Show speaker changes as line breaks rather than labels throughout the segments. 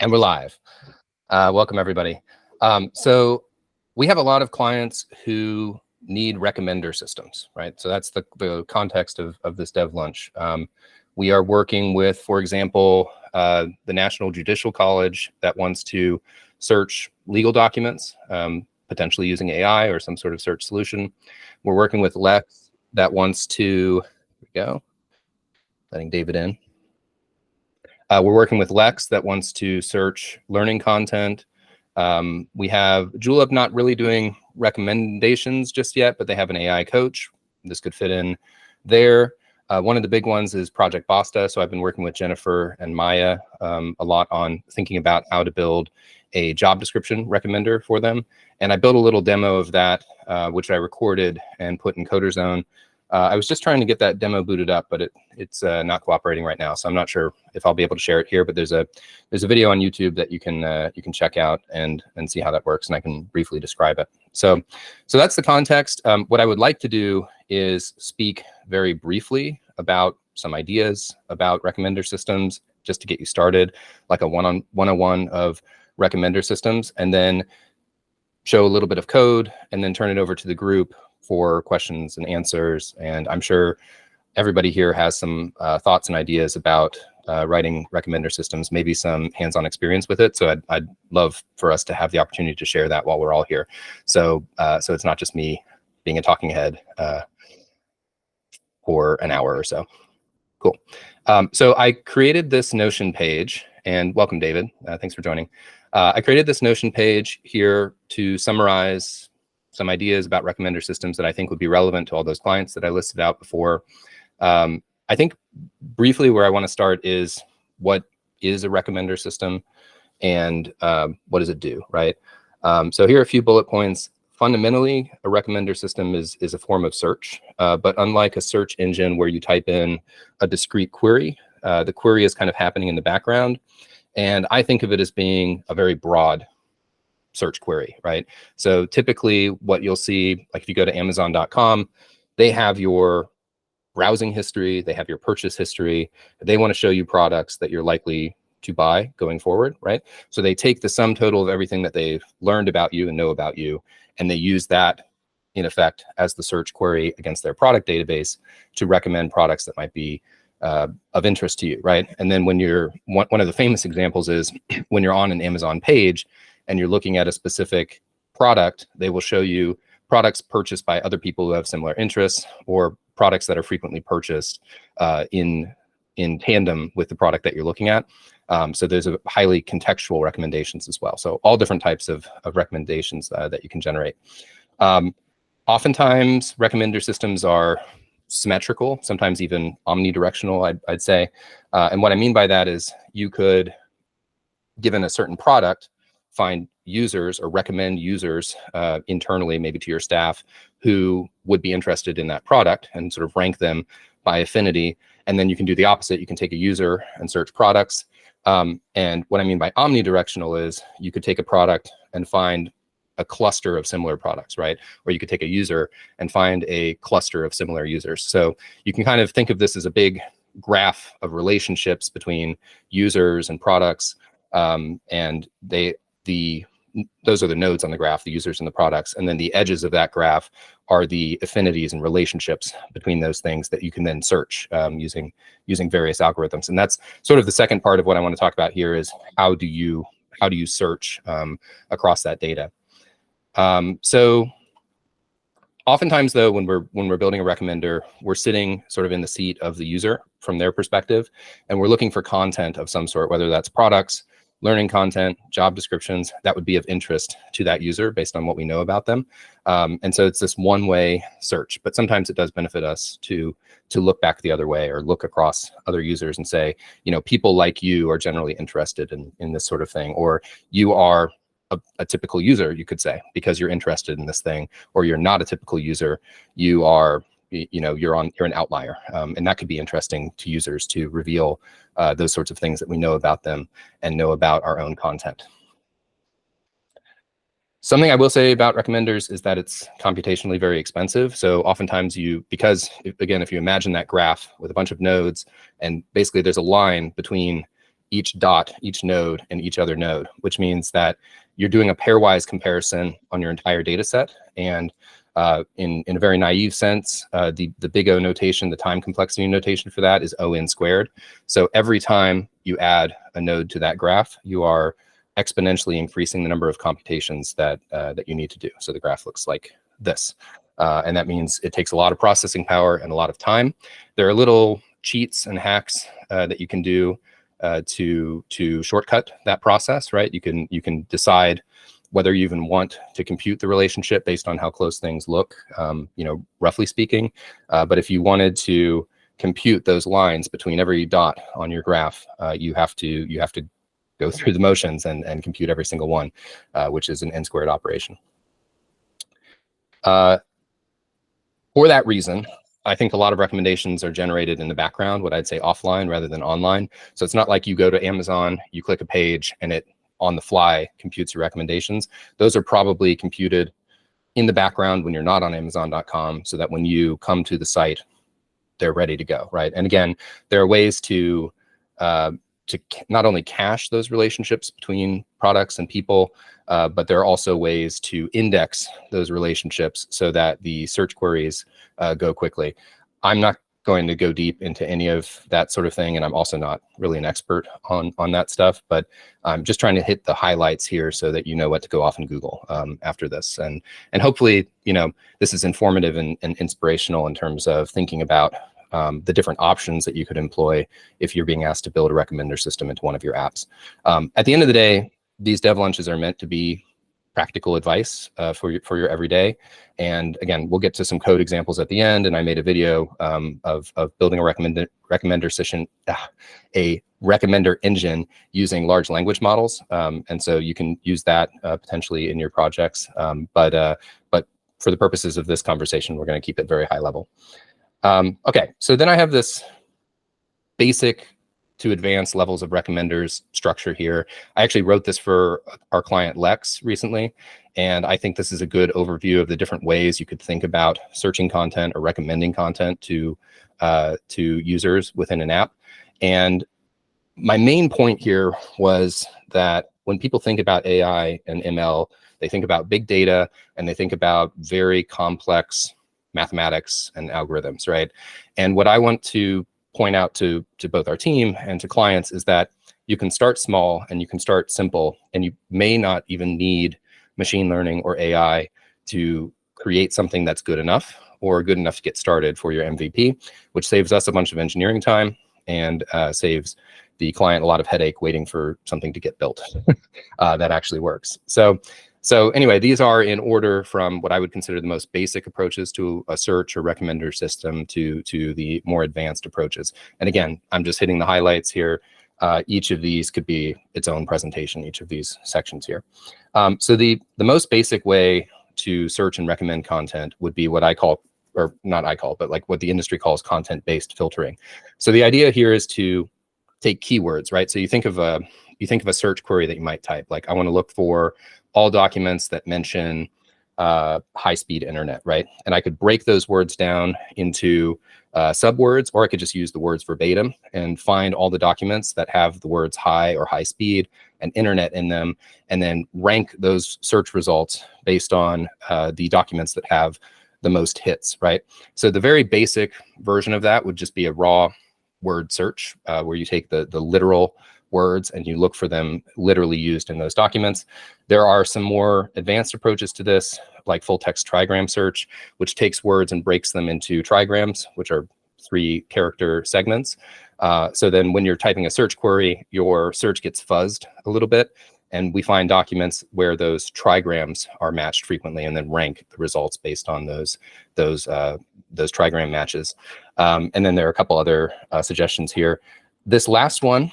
And we're live. Welcome, everybody. So we have a lot of clients who need recommender systems, right? So that's the context of this dev lunch. We are working with, for example, the National Judicial College that wants to search legal documents, potentially using AI or some sort of search solution. We're working with Lex that wants to, here we go, letting David in. We're working with Lex that wants to search learning content. We have Julep not really doing recommendations just yet, but they have an AI coach. This could fit in there. One of the big ones is Project Basta. So I've been working with Jennifer and Maya a lot on thinking about how to build a job description recommender for them. And I built a little demo of that, which I recorded and put in CoderZone. I was just trying to get that demo booted up, but it's not cooperating right now. So I'm not sure if I'll be able to share it here, but there's a video on YouTube that you can check out and see how that works, and I can briefly describe it. So that's the context. What I would like to do is speak very briefly about some ideas about recommender systems, just to get you started, like a 101 of recommender systems, and then show a little bit of code, and then turn it over to the group for questions and answers. And I'm sure everybody here has some thoughts and ideas about writing recommender systems, maybe some hands-on experience with it. So I'd love for us to have the opportunity to share that while we're all here. So it's not just me being a talking head for an hour or so. Cool. So I created this Notion page, and welcome, David. Thanks for joining. I created this Notion page here to summarize some ideas about recommender systems that I think would be relevant to all those clients that I listed out before. I think briefly where I want to start is what is a recommender system and what does it do, right? So here are a few bullet points. Fundamentally, a recommender system is a form of search, but unlike a search engine where you type in a discrete query, the query is kind of happening in the background. And I think of it as being a very broad search query, right? So typically what you'll see, like if you go to Amazon.com, they have your browsing history, they have your purchase history, they want to show you products that you're likely to buy going forward, right? So they take the sum total of everything that they've learned about you and know about you, and they use that in effect as the search query against their product database to recommend products that might be of interest to you, right? And then when you're, one of the famous examples is when you're on an Amazon page and you're looking at a specific product, they will show you products purchased by other people who have similar interests, or products that are frequently purchased in tandem with the product that you're looking at. So there's a highly contextual recommendations as well. So all different types of recommendations that you can generate. Oftentimes, recommender systems are symmetrical, sometimes even omnidirectional, I'd say. And what I mean by that is you could, given a certain product, find users or recommend users internally, maybe to your staff, who would be interested in that product and sort of rank them by affinity. And then you can do the opposite. You can take a user and search products. And what I mean by omnidirectional is you could take a product and find a cluster of similar products, right? Or you could take a user and find a cluster of similar users. So you can kind of think of this as a big graph of relationships between users and products. And those are the nodes on the graph, the users and the products. And then the edges of that graph are the affinities and relationships between those things that you can then search using various algorithms. And that's sort of the second part of what I want to talk about here is how do you search across that data? So oftentimes though, when we're building a recommender, we're sitting sort of in the seat of the user from their perspective, and we're looking for content of some sort, whether that's products, learning content, job descriptions that would be of interest to that user based on what we know about them. And so it's this one-way search, but sometimes it does benefit us to look back the other way or look across other users and say, you know, people like you are generally interested in this sort of thing, or you are a typical user, you could say, because you're interested in this thing, or you're not a typical user, you are, you know, you're an outlier. And that could be interesting to users to reveal those sorts of things that we know about them and know about our own content. Something I will say about recommenders is that it's computationally very expensive. So oftentimes because again, if you imagine that graph with a bunch of nodes, and basically there's a line between each dot, each node, and each other node, which means that you're doing a pairwise comparison on your entire data set. And in a very naive sense, the big O notation, the time complexity notation for that is O n squared. So every time you add a node to that graph, you are exponentially increasing the number of computations that you need to do. So the graph looks like this. And that means it takes a lot of processing power and a lot of time. There are little cheats and hacks that you can do to shortcut that process, right? You can decide whether you even want to compute the relationship based on how close things look, roughly speaking. But if you wanted to compute those lines between every dot on your graph, you have to go through the motions and compute every single one, which is an n squared operation. For that reason, I think a lot of recommendations are generated in the background, what I'd say offline rather than online. So it's not like you go to Amazon, you click a page, and it on the fly computes your recommendations. Those are probably computed in the background when you're not on Amazon.com, so that when you come to the site, they're ready to go, right? And again, there are ways to not only cache those relationships between products and people, but there are also ways to index those relationships so that the search queries go quickly. I'm not going to go deep into any of that sort of thing, and I'm also not really an expert on that stuff, but I'm just trying to hit the highlights here so that you know what to go off and Google after this. And hopefully, this is informative and inspirational in terms of thinking about the different options that you could employ if you're being asked to build a recommender system into one of your apps. At the end of the day, these dev lunches are meant to be practical advice for your everyday. And again, we'll get to some code examples at the end. And I made a video of building a recommender engine using large language models. And so you can use that potentially in your projects. But for the purposes of this conversation, we're going to keep it very high level. Okay, so then I have this basic to advanced levels of recommenders structure here. I actually wrote this for our client Lex recently, and I think this is a good overview of the different ways you could think about searching content or recommending content to users within an app. And my main point here was that when people think about AI and ML, they think about big data and they think about very complex mathematics and algorithms, right? And what I want to point out to both our team and to clients is that you can start small and you can start simple, and you may not even need machine learning or AI to create something that's good enough or good enough to get started for your MVP, which saves us a bunch of engineering time and saves the client a lot of headache waiting for something to get built that actually works. So anyway, these are in order from what I would consider the most basic approaches to a search or recommender system to the more advanced approaches. And again, I'm just hitting the highlights here. Each of these could be its own presentation, each of these sections here. So the most basic way to search and recommend content would be what I call, or not I call, but like what the industry calls content-based filtering. So the idea here is to take keywords, right? So you think of a search query that you might type, like I want to look for all documents that mention high-speed internet, right? And I could break those words down into subwords, or I could just use the words verbatim and find all the documents that have the words high or high speed and internet in them, and then rank those search results based on the documents that have the most hits, right? So the very basic version of that would just be a raw word search where you take the literal words and you look for them literally used in those documents. There are some more advanced approaches to this, like full text trigram search, which takes words and breaks them into trigrams, which are 3-character segments. So then when you're typing a search query, your search gets fuzzed a little bit, and we find documents where those trigrams are matched frequently and then rank the results based on those trigram matches. And then there are a couple other suggestions here. This last one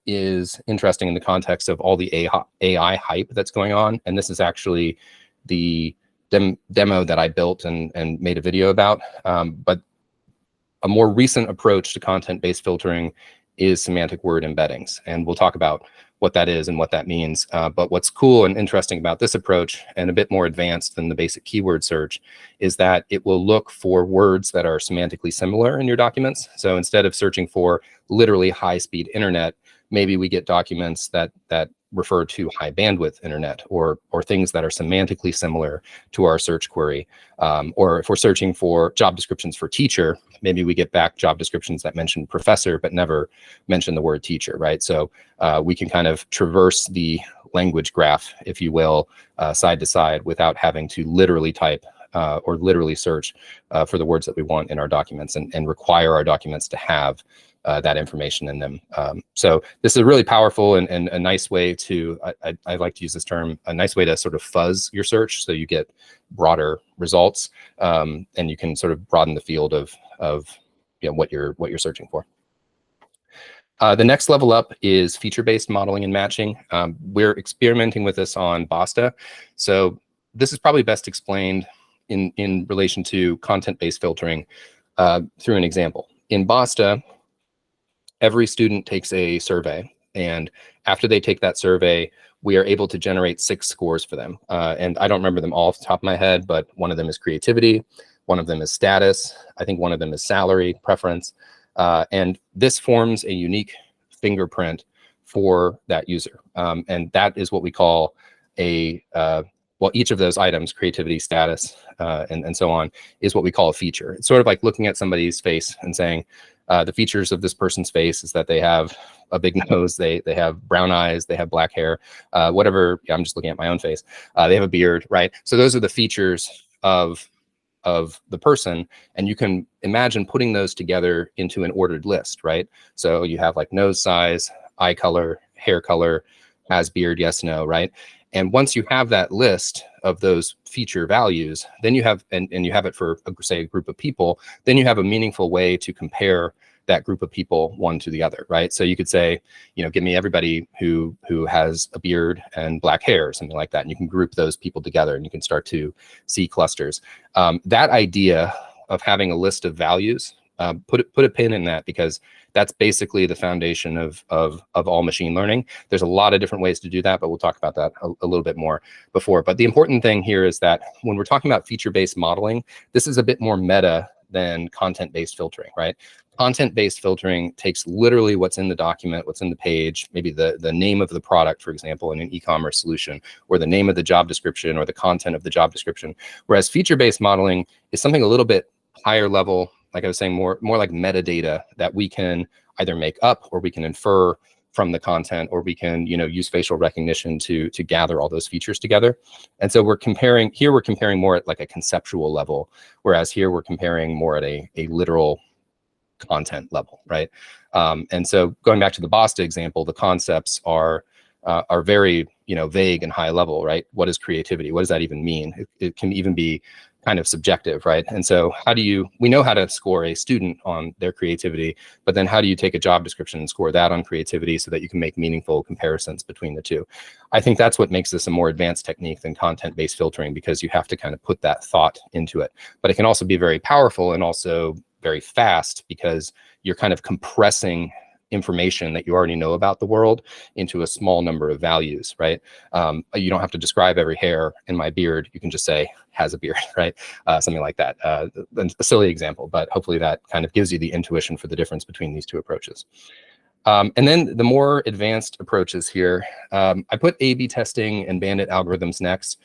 is interesting in the context of all the AI hype that's going on. And this is actually the demo that I built and made a video about. But a more recent approach to content-based filtering is semantic word embeddings. And we'll talk about what that is and what that means. But what's cool and interesting about this approach, and a bit more advanced than the basic keyword search, is that it will look for words that are semantically similar in your documents. So instead of searching for literally high-speed internet, maybe we get documents that refer to high bandwidth internet, or things that are semantically similar to our search query. Or if we're searching for job descriptions for teacher, maybe we get back job descriptions that mention professor but never mention the word teacher, right? So we can kind of traverse the language graph, if you will, side to side, without having to literally type or literally search for the words that we want in our documents, and require our documents to have that information in them. So this is a really powerful and a nice way to, I like to use this term, a nice way to sort of fuzz your search, so you get broader results, and you can sort of broaden the field of what you're searching for. The next level up is feature-based modeling and matching. We're experimenting with this on Basta. So this is probably best explained in relation to content-based filtering through an example. In Basta, every student takes a survey, and after they take that survey, we are able to generate 6 scores for them. And I don't remember them all off the top of my head, but one of them is creativity, one of them is status, I think one of them is salary, preference, and this forms a unique fingerprint for that user. And that is what we call a, well, each of those items, creativity, status, and so on, is what we call a feature. It's sort of like looking at somebody's face and saying, the features of this person's face is that they have a big nose, they have brown eyes, they have black hair, whatever. Yeah, I'm just looking at my own face. They have a beard, right? So those are the features of the person, and you can imagine putting those together into an ordered list, right? So you have like nose size, eye color, hair color, has beard, yes, no, right? And once you have that list of those feature values, then you have, and you have it for, say, a group of people, then you have a meaningful way to compare that group of people one to the other, right? So you could say, give me everybody who has a beard and black hair, or something like that, and you can group those people together, and you can start to see clusters. That idea of having a list of values, put a pin in that, because that's basically the foundation of all machine learning. There's a lot of different ways to do that, but we'll talk about that a little bit more before. But the important thing here is that when we're talking about feature-based modeling, this is a bit more meta than content-based filtering, right? Content-based filtering takes literally what's in the document, what's in the page, maybe the name of the product, for example, in an e-commerce solution, or the name of the job description, or the content of the job description. Whereas feature-based modeling is something a little bit higher level, like I was saying, more like metadata that we can either make up, or we can infer from the content, or we can use facial recognition to gather all those features together. And so we're comparing more at like a conceptual level, whereas here we're comparing more at a literal content level, right? And so going back to the Basta example, the concepts are very vague and high level, right? What is creativity? What does that even mean? It can even be kind of subjective, right? And so we know how to score a student on their creativity, but then how do you take a job description and score that on creativity so that you can make meaningful comparisons between the two? I think that's what makes this a more advanced technique than content-based filtering, because you have to kind of put that thought into it. But it can also be very powerful and also very fast, because you're kind of compressing information that you already know about the world into a small number of values, right? You don't have to describe every hair in my beard. You can just say has a beard, right? Something like that. A silly example, but hopefully that kind of gives you the intuition for the difference between these two approaches. And then the more advanced approaches here, I put A/B testing and bandit algorithms next.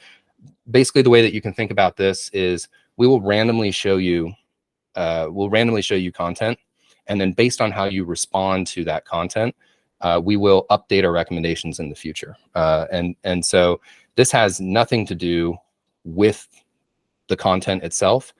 Basically, the way that you can think about this is we will randomly show you content, and then based on how you respond to that content, we will update our recommendations in the future. And so this has nothing to do with the content itself.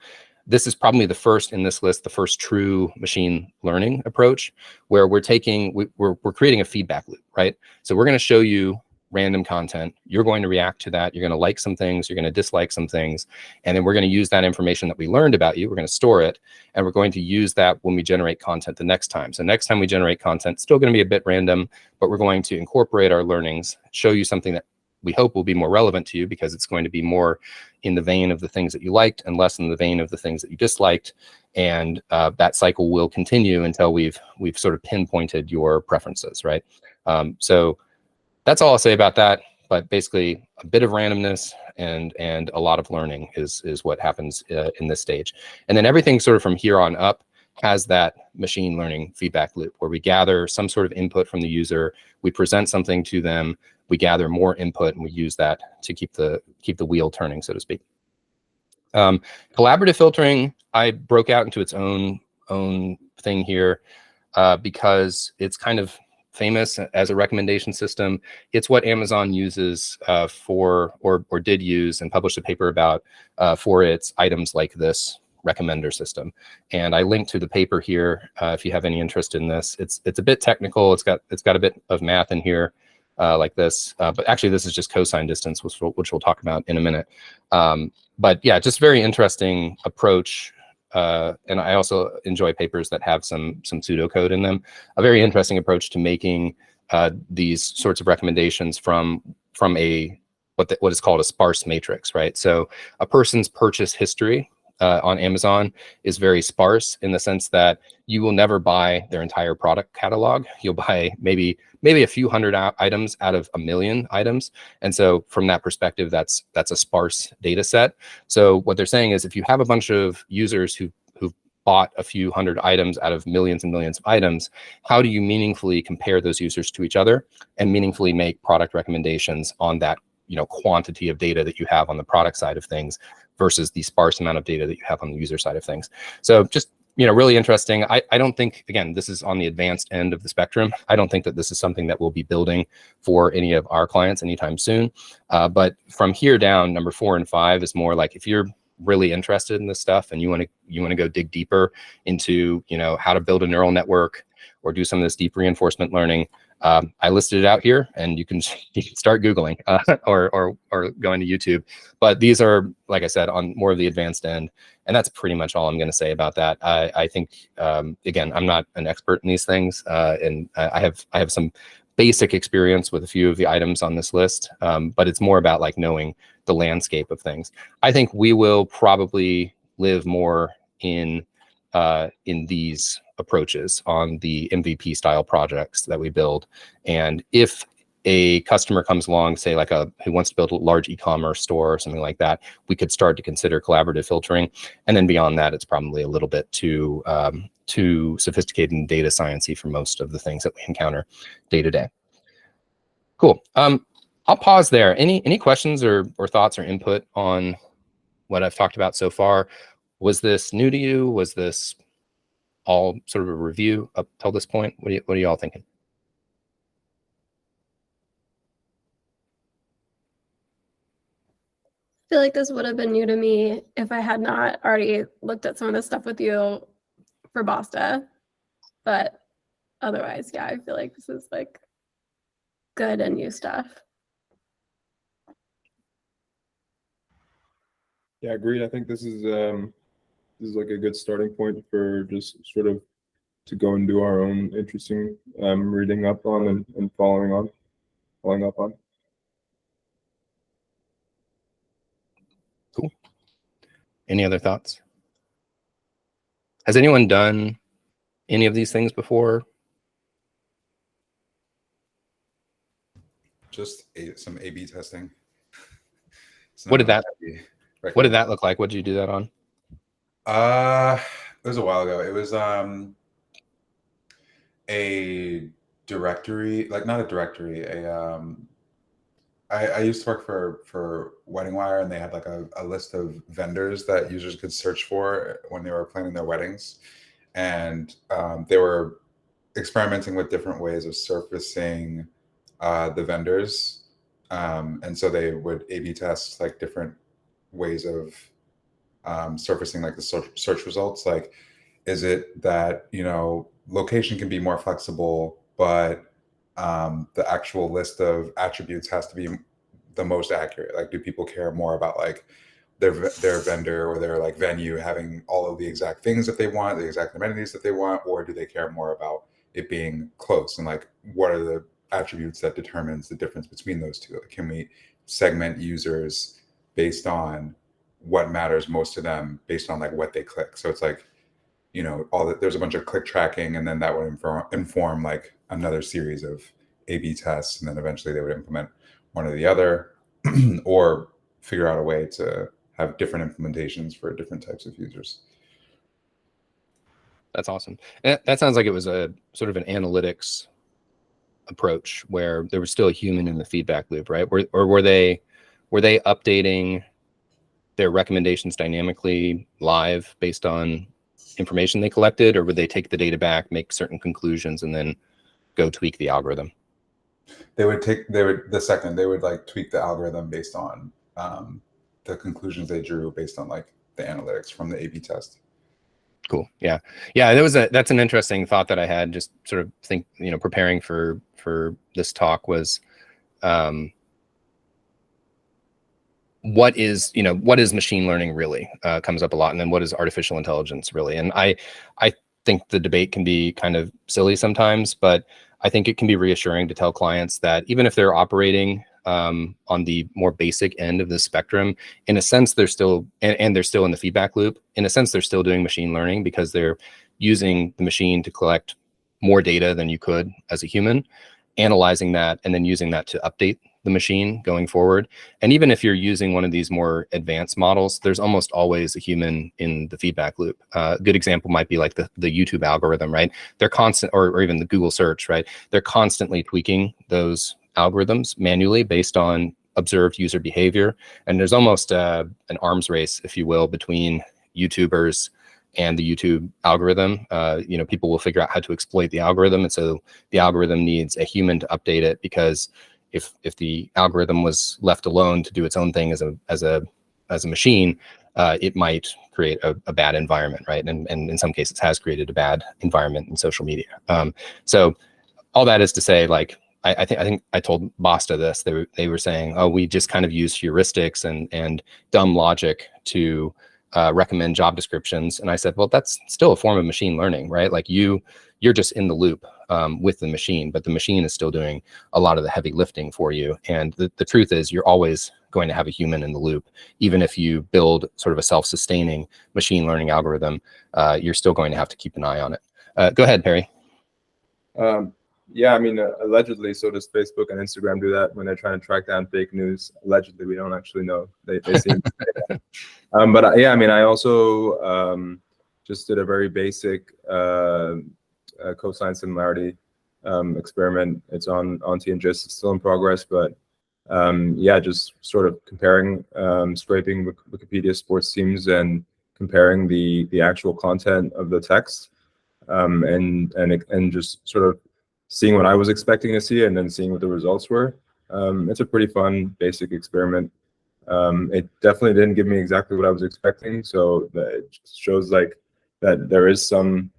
This is probably the first in this list, the first true machine learning approach, where we're creating a feedback loop, right? So we're going to show you random content. You're going to react to that. You're going to like some things. You're going to dislike some things. And then we're going to use that information that we learned about you. We're going to store it. And we're going to use that when we generate content the next time. So next time we generate content, it's still going to be a bit random, but we're going to incorporate our learnings, show you something that we hope will be more relevant to you, because it's going to be more in the vein of the things that you liked and less in the vein of the things that you disliked. And that cycle will continue until we've sort of pinpointed your preferences, right? So that's all I'll say about that. But basically, a bit of randomness and a lot of learning is what happens in this stage. And then everything sort of from here on up has that machine learning feedback loop where we gather some sort of input from the user, we present something to them, we gather more input, and we use that to keep the wheel turning, so to speak. Collaborative filtering, I broke out into its own thing here because it's kind of famous as a recommendation system. It's what Amazon uses for, or did use and published a paper about for its items like this recommender system. And I linked to the paper here if you have any interest in this. It's a bit technical. It's got a bit of math in here like this, but actually this is just cosine distance, which we'll talk about in a minute. But yeah, just very interesting approach. And I also enjoy papers that have some pseudocode in them. A very interesting approach to making these sorts of recommendations from a what is called a sparse matrix, right? So a person's purchase history on Amazon is very sparse in the sense that you will never buy their entire product catalog. You'll buy maybe a few hundred items out of a million items. And so from that perspective, that's a sparse data set. So what they're saying is if you have a bunch of users who've bought a few hundred items out of millions and millions of items, how do you meaningfully compare those users to each other and meaningfully make product recommendations on that, quantity of data that you have on the product side of things versus the sparse amount of data that you have on the user side of things? So just, really interesting. I don't think, again, this is on the advanced end of the spectrum. I don't think that this is something that we'll be building for any of our clients anytime soon. But from here down, number 4 and 5 is more like if you're really interested in this stuff and you want to go dig deeper into, how to build a neural network or do some of this deep reinforcement learning. I listed it out here, and you can start Googling or going to YouTube. But these are, like I said, on more of the advanced end, and that's pretty much all I'm going to say about that. I think again, I'm not an expert in these things, and I have some basic experience with a few of the items on this list, but it's more about like knowing the landscape of things. I think we will probably live more in these approaches on the MVP style projects that we build. And if a customer comes along, say like who wants to build a large e-commerce store or something like that, we could start to consider collaborative filtering. And then beyond that, it's probably a little bit too sophisticated and data science-y for most of the things that we encounter day to day. Cool. I'll pause there. Any questions or thoughts or input on what I've talked about so far? Was this new to you? Was this all sort of a review up till this point? What are you all thinking?
I feel like this would have been new to me if I had not already looked at some of this stuff with you for Basta. But otherwise, yeah, I feel like this is like good and new stuff.
Yeah, agreed. I think this is like a good starting point for just sort of to go and do our own interesting reading up on and following up on.
Cool. Any other thoughts? Has anyone done any of these things before?
Just some A/B testing.
What did that look like? What did you do that on?
It was a while ago. It was a directory, like not a directory, I used to work for Wedding Wire, and they had like a list of vendors that users could search for when they were planning their weddings. And they were experimenting with different ways of surfacing the vendors. And so they would A/B test like different ways of surfacing like the search results. Like, is it that, location can be more flexible, but the actual list of attributes has to be the most accurate? Like, do people care more about like their vendor or their like venue having all of the exact things that they want, the exact amenities that they want, or do they care more about it being close? And like, what are the attributes that determines the difference between those two? Like, can we segment users based on what matters most to them based on like what they click? So it's like, there's a bunch of click tracking, and then that would inform like another series of A/B tests, and then eventually they would implement one or the other, or figure out a way to have different implementations for different types of users.
That's awesome. And that sounds like it was a sort of an analytics approach where there was still a human in the feedback loop, right? Or were they updating their recommendations dynamically live based on information they collected, or would they take the data back, make certain conclusions, and then go tweak the algorithm?
They would like tweak the algorithm based on the conclusions they drew based on like the analytics from the A/B test.
Cool. Yeah. That's an interesting thought that I had, just sort of preparing for this talk was, what is machine learning really, comes up a lot. And then what is artificial intelligence really? And I think the debate can be kind of silly sometimes, but I think it can be reassuring to tell clients that even if they're operating on the more basic end of the spectrum, in a sense, they're still, and they're still in the feedback loop. In a sense, they're still doing machine learning because they're using the machine to collect more data than you could as a human, analyzing that, and then using that to update the machine going forward. And even if you're using one of these more advanced models, there's almost always a human in the feedback loop. A good example might be like the YouTube algorithm, right? They're constant, or even the Google search, right? They're constantly tweaking those algorithms manually based on observed user behavior. And there's almost an arms race, if you will, between YouTubers and the YouTube algorithm. People will figure out how to exploit the algorithm. And so the algorithm needs a human to update it, because if the algorithm was left alone to do its own thing as a machine, it might create a bad environment, right? And in some cases has created a bad environment in social media. So all that is to say, like, I think I told Basta this. They were saying, oh, we just kind of use heuristics and dumb logic to recommend job descriptions. And I said, well, that's still a form of machine learning, right? Like you're just in the loop with the machine, but the machine is still doing a lot of the heavy lifting for you. And the truth is, you're always going to have a human in the loop. Even if you build sort of a self-sustaining machine learning algorithm, you're still going to have to keep an eye on it. Go ahead, Perry.
Yeah, I mean, allegedly, so does Facebook and Instagram do that when they're trying to track down fake news. Allegedly, we don't actually know. They seem to say that. But yeah, I mean, I also just did a very basic cosine similarity experiment. It's on TNGIS. It's still in progress, but yeah, just sort of comparing, scraping Wikipedia sports teams and comparing the actual content of the text, and just sort of seeing what I was expecting to see and then seeing what the results were. It's a pretty fun, basic experiment. It definitely didn't give me exactly what I was expecting. So it shows like that there is some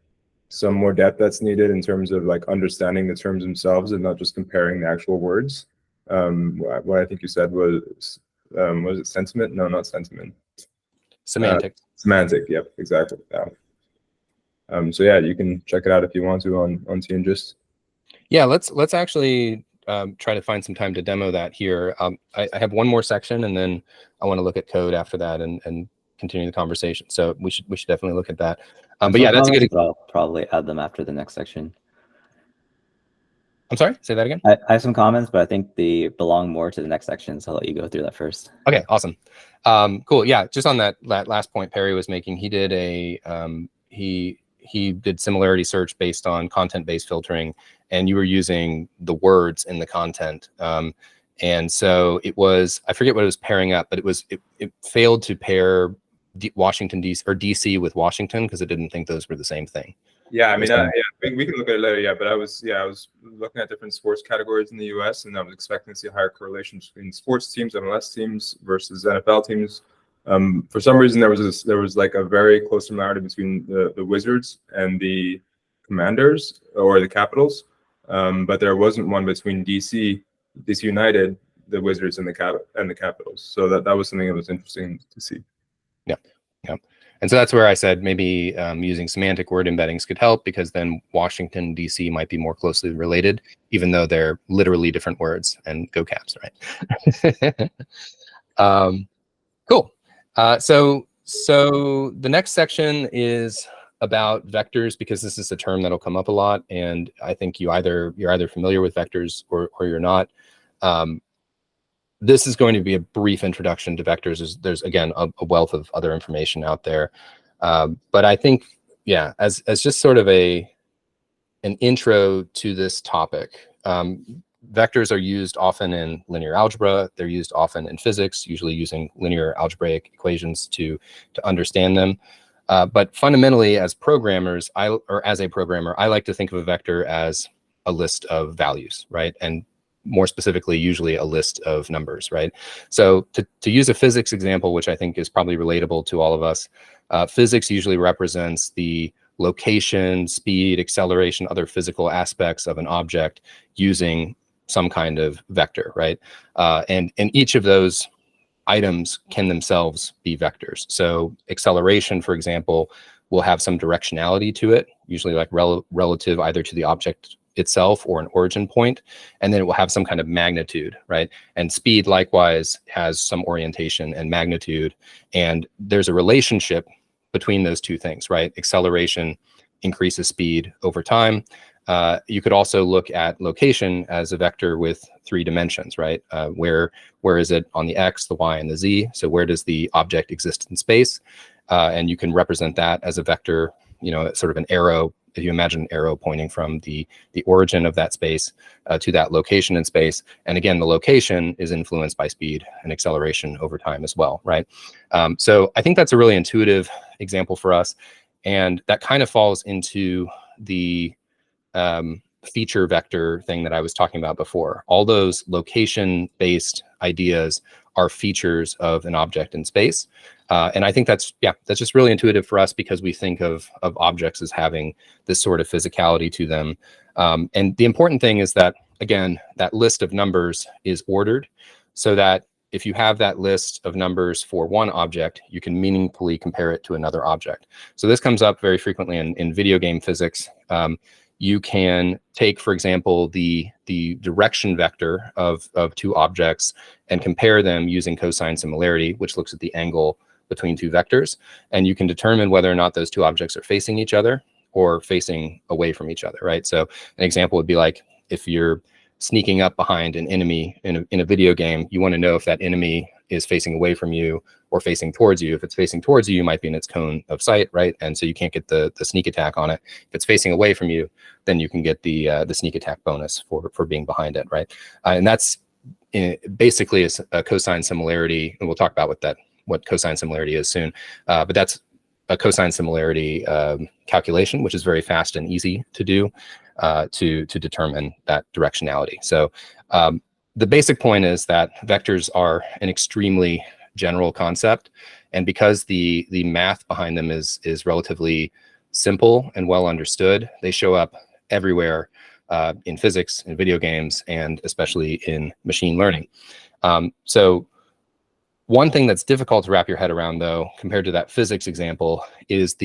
more depth that's needed in terms of like understanding the terms themselves and not just comparing the actual words. What I think you said was it sentiment? No, not sentiment.
Semantic.
Semantic. Yep, exactly. Yeah. So yeah, you can check it out if you want to on TNGIS.
Yeah, let's actually try to find some time to demo that here. I have one more section, and then I want to look at code after that and continue the conversation. So we should definitely look at that. But yeah, that's a good.
I'll probably add them after the next section.
I'm sorry, say that again.
I have some comments, but I think they belong more to the next section, so I'll let you go through that first.
Okay, awesome. Cool. Yeah, just on that last point Perry was making, he did he did similarity search based on content-based filtering, and you were using the words in the content. And so it was, I forget what it was pairing up, but it failed to pair Washington DC or DC with Washington because it didn't think those were the same thing.
Yeah, I mean, yeah, we can look at it later. Yeah, but I was looking at different sports categories in the U.S. and I was expecting to see higher correlations between sports teams, MLS teams versus NFL teams. For some reason, there was like a very close similarity between the Wizards and the Commanders or the Capitals, but there wasn't one between DC United, the Wizards, and the Capitals. So that was something that was interesting to see.
Yeah. And so that's where I said maybe using semantic word embeddings could help, because then Washington, DC might be more closely related, even though they're literally different words. And go Caps, right? Cool. So the next section is about vectors, because this is a term that'll come up a lot, and I think you're either familiar with vectors or you're not. This is going to be a brief introduction to vectors. There's again a wealth of other information out there, but I think yeah, as just sort of an intro to this topic, vectors are used often in linear algebra. They're used often in physics, usually using linear algebraic equations to understand them. But fundamentally, as programmers, as a programmer, I like to think of a vector as a list of values, right? And more specifically, usually a list of numbers, right? So to use a physics example, which I think is probably relatable to all of us, physics usually represents the location, speed, acceleration, other physical aspects of an object using some kind of vector, right? And each of those items can themselves be vectors. So acceleration, for example, will have some directionality to it, usually like relative either to the object itself or an origin point, and then it will have some kind of magnitude, right? And speed likewise has some orientation and magnitude, and there's a relationship between those two things, right? Acceleration increases speed over time. You could also look at location as a vector with 3 dimensions, right? Where is it on the X, the Y, and the Z? So where does the object exist in space? And you can represent that as a vector, you know, sort of an arrow. If you imagine an arrow pointing from the origin of that space to that location in space. And again, the location is influenced by speed and acceleration over time as well, right? So I think that's a really intuitive example for us. And that kind of falls into the feature vector thing that I was talking about before. All those location-based ideas are features of an object in space. And I think that's just really intuitive for us because we think of objects as having this sort of physicality to them. And the important thing is that, again, that list of numbers is ordered so that if you have that list of numbers for one object, you can meaningfully compare it to another object. So this comes up very frequently in video game physics. You can take, for example, the direction vector of 2 objects and compare them using cosine similarity, which looks at the angle between 2 vectors. And you can determine whether or not those 2 objects are facing each other or facing away from each other, right? So an example would be like if you're sneaking up behind an enemy in a video game, you want to know if that enemy is facing away from you or facing towards you. If it's facing towards you, you might be in its cone of sight, right? And so you can't get the sneak attack on it. If it's facing away from you, then you can get the sneak attack bonus for being behind it, right? And that's basically a cosine similarity, and we'll talk about what cosine similarity is soon. But that's a cosine similarity calculation, which is very fast and easy to do to determine that directionality. So the basic point is that vectors are an extremely general concept, and because the math behind them is relatively simple and well understood, they show up everywhere in physics, in video games, and especially in machine learning. So one thing that's difficult to wrap your head around, though, compared to that physics example, is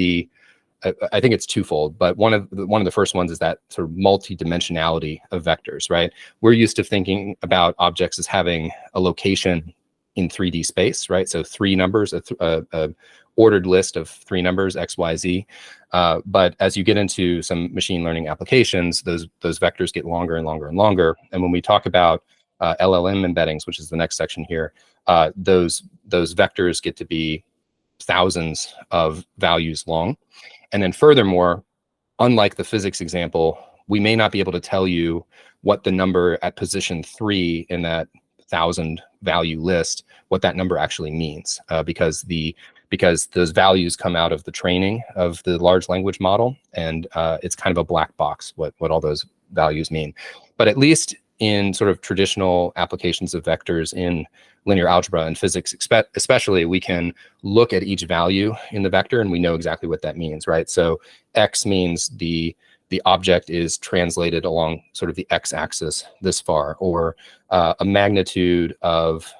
I think it's twofold, but one of the first ones is that sort of multi-dimensionality of vectors, right? We're used to thinking about objects as having a location in 3D space, right? So 3 numbers, a ordered list of 3 numbers, X, Y, Z. But as you get into some machine learning applications, those vectors get longer and longer and longer. And when we talk about LLM embeddings, which is the next section here, those vectors get to be thousands of values long. And then furthermore, unlike the physics example, we may not be able to tell you what the number at position 3 in that 1,000 value list, what that number actually means, because those values come out of the training of the large language model, and it's kind of a black box what all those values mean. But at least in sort of traditional applications of vectors in linear algebra and physics especially, we can look at each value in the vector and we know exactly what that means, right? So X means the object is translated along sort of the x-axis this far, or a magnitude of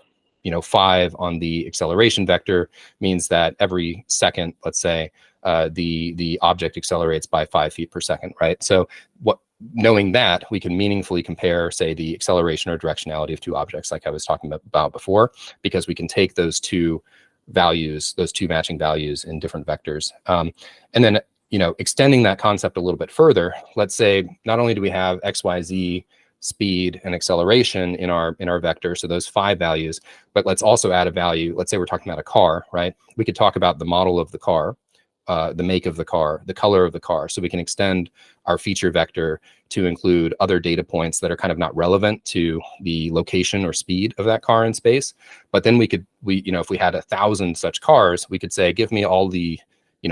5 on the acceleration vector means that every second, let's say, the object accelerates by 5 feet per second, right? So knowing that, we can meaningfully compare, say, the acceleration or directionality of 2 objects, like I was talking about before, because we can take those 2 values, those 2 matching values in different vectors. And then, extending that concept a little bit further, let's say not only do we have X, Y, Z, speed, and acceleration in our vector, so those 5 values, but let's also add a value. Let's say we're talking about a car, right? We could talk about the model of the car, the make of the car, the color of the car. So we can extend our feature vector to include other data points that are kind of not relevant to the location or speed of that car in space. But then if we had 1,000 such cars, we could say, give me all the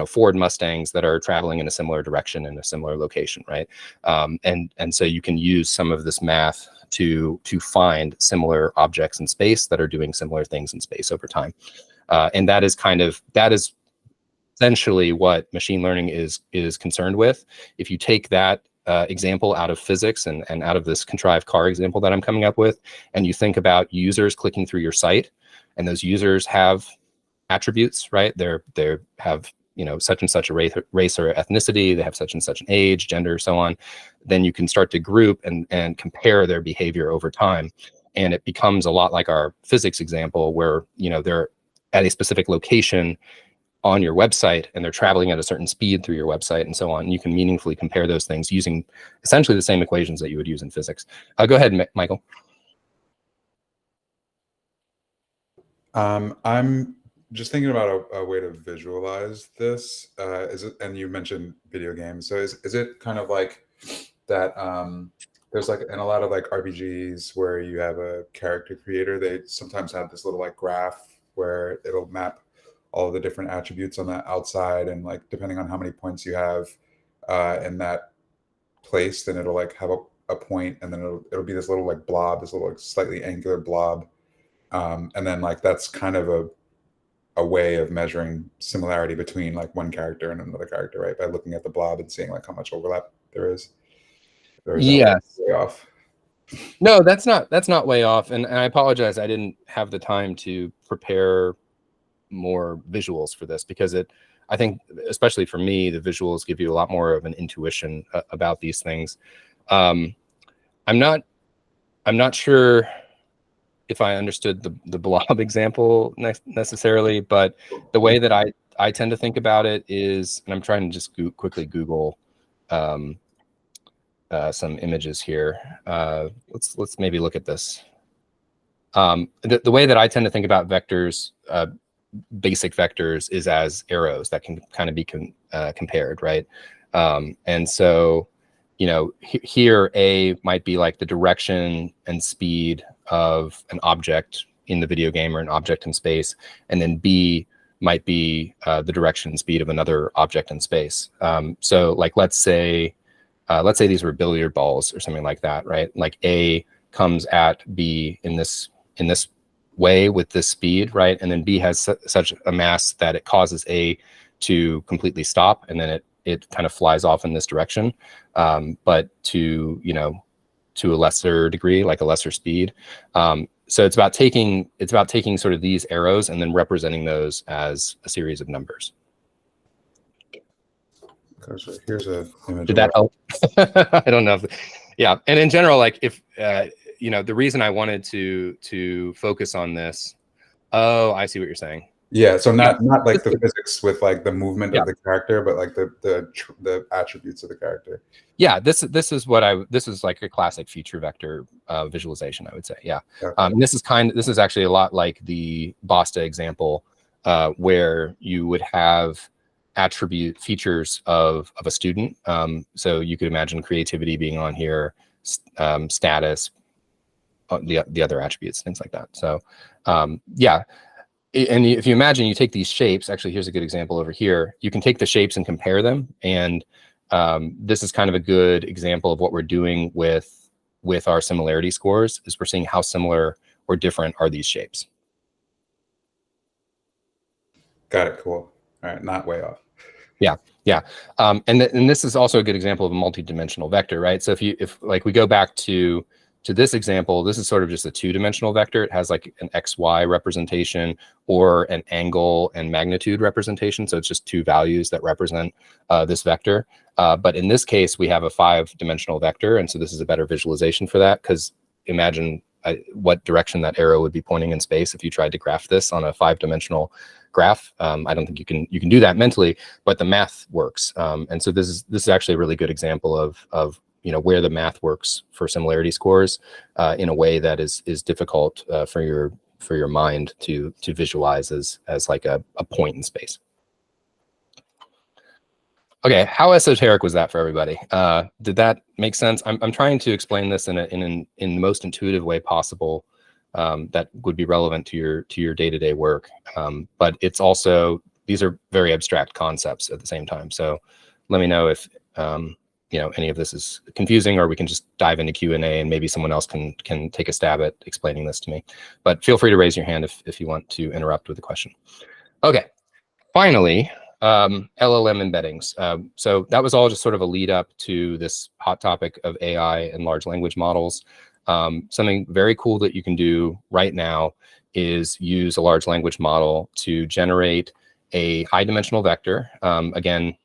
Ford Mustangs that are traveling in a similar direction in a similar location, right? And so you can use some of this math to find similar objects in space that are doing similar things in space over time. And that is essentially what machine learning is concerned with. If you take that example out of physics and out of this contrived car example that I'm coming up with, and you think about users clicking through your site, and those users have attributes, right? They have such and such a race or ethnicity, they have such and such an age, gender, so on. Then you can start to group and compare their behavior over time. And it becomes a lot like our physics example where, they're at a specific location on your website and they're traveling at a certain speed through your website and so on. And you can meaningfully compare those things using essentially the same equations that you would use in physics. Go ahead, Michael.
I'm just thinking about a way to visualize this. And you mentioned video games. So is it kind of like that? There's like in a lot of like RPGs where you have a character creator, they sometimes have this little like graph where it'll map all of the different attributes on the outside, and like depending on how many points you have in that place, then it'll like have a point, and then it'll be this little like blob, this little like slightly angular blob, and then like that's kind of a way of measuring similarity between like one character and another character, right? By looking at the blob and seeing like how much overlap there is.
Yes.
Way off.
No, that's not way off. And I apologize, I didn't have the time to prepare more visuals for this, because I think, especially for me, the visuals give you a lot more of an intuition about these things. I'm not sure if I understood the blob example necessarily, but the way that I tend to think about it is, and I'm trying to just quickly Google some images here. Let's maybe look at this. The way that I tend to think about vectors, basic vectors, is as arrows that can kind of be compared, right? And so, here A might be like the direction and speed of an object in the video game or an object in space, and then B might be the direction and speed of another object in space. So like let's say these were billiard balls or something like that, right? Like A comes at B in this way with this speed, right? And then B has such a mass that it causes A to completely stop, and then it kind of flies off in this direction, but to a lesser degree, like a lesser speed. So it's about taking sort of these arrows and then representing those as a series of numbers.
So here's a image.
Did that help? I don't know. Yeah, and in general, like if the reason I wanted to focus on this. Oh, I see what you're saying.
Yeah, so not like the physics with like the movement of the character, but like the attributes of the character.
Yeah, this is like a classic feature vector visualization, I would say. Yeah, okay. This is actually a lot like the Basta example, where you would have attribute features of a student. So you could imagine creativity being on here, status, the other attributes, things like that. So yeah. And if you imagine you take these shapes, actually, here's a good example over here. You can take the shapes and compare them. And this is kind of a good example of what we're doing with our similarity scores, is we're seeing how similar or different are these shapes.
Got it. Cool. All right. Not way off.
Yeah. Yeah. And this is also a good example of a multi-dimensional vector, right? So if like we go back to this example, this is sort of just a two-dimensional vector. It has like an XY representation or an angle and magnitude representation. So it's just two values that represent this vector. But in this case, we have a 5-dimensional vector. And so this is a better visualization for that, because imagine what direction that arrow would be pointing in space if you tried to graph this on a 5-dimensional graph. I don't think you can do that mentally, but the math works. And so this is actually a really good example of where the math works for similarity scores in a way that is difficult for your mind to visualize as like a point in space. Okay, how esoteric was that for everybody? Did that make sense? I'm trying to explain this in the most intuitive way possible, that would be relevant to your day-to-day work. But it's also, these are very abstract concepts at the same time. So let me know if any of this is confusing, or we can just dive into Q&A and maybe someone else can take a stab at explaining this to me. But feel free to raise your hand if you want to interrupt with a question. Okay, finally, LLM embeddings. So that was all just sort of a lead up to this hot topic of AI and large language models. Something very cool that you can do right now is use a large language model to generate a high dimensional vector. Again,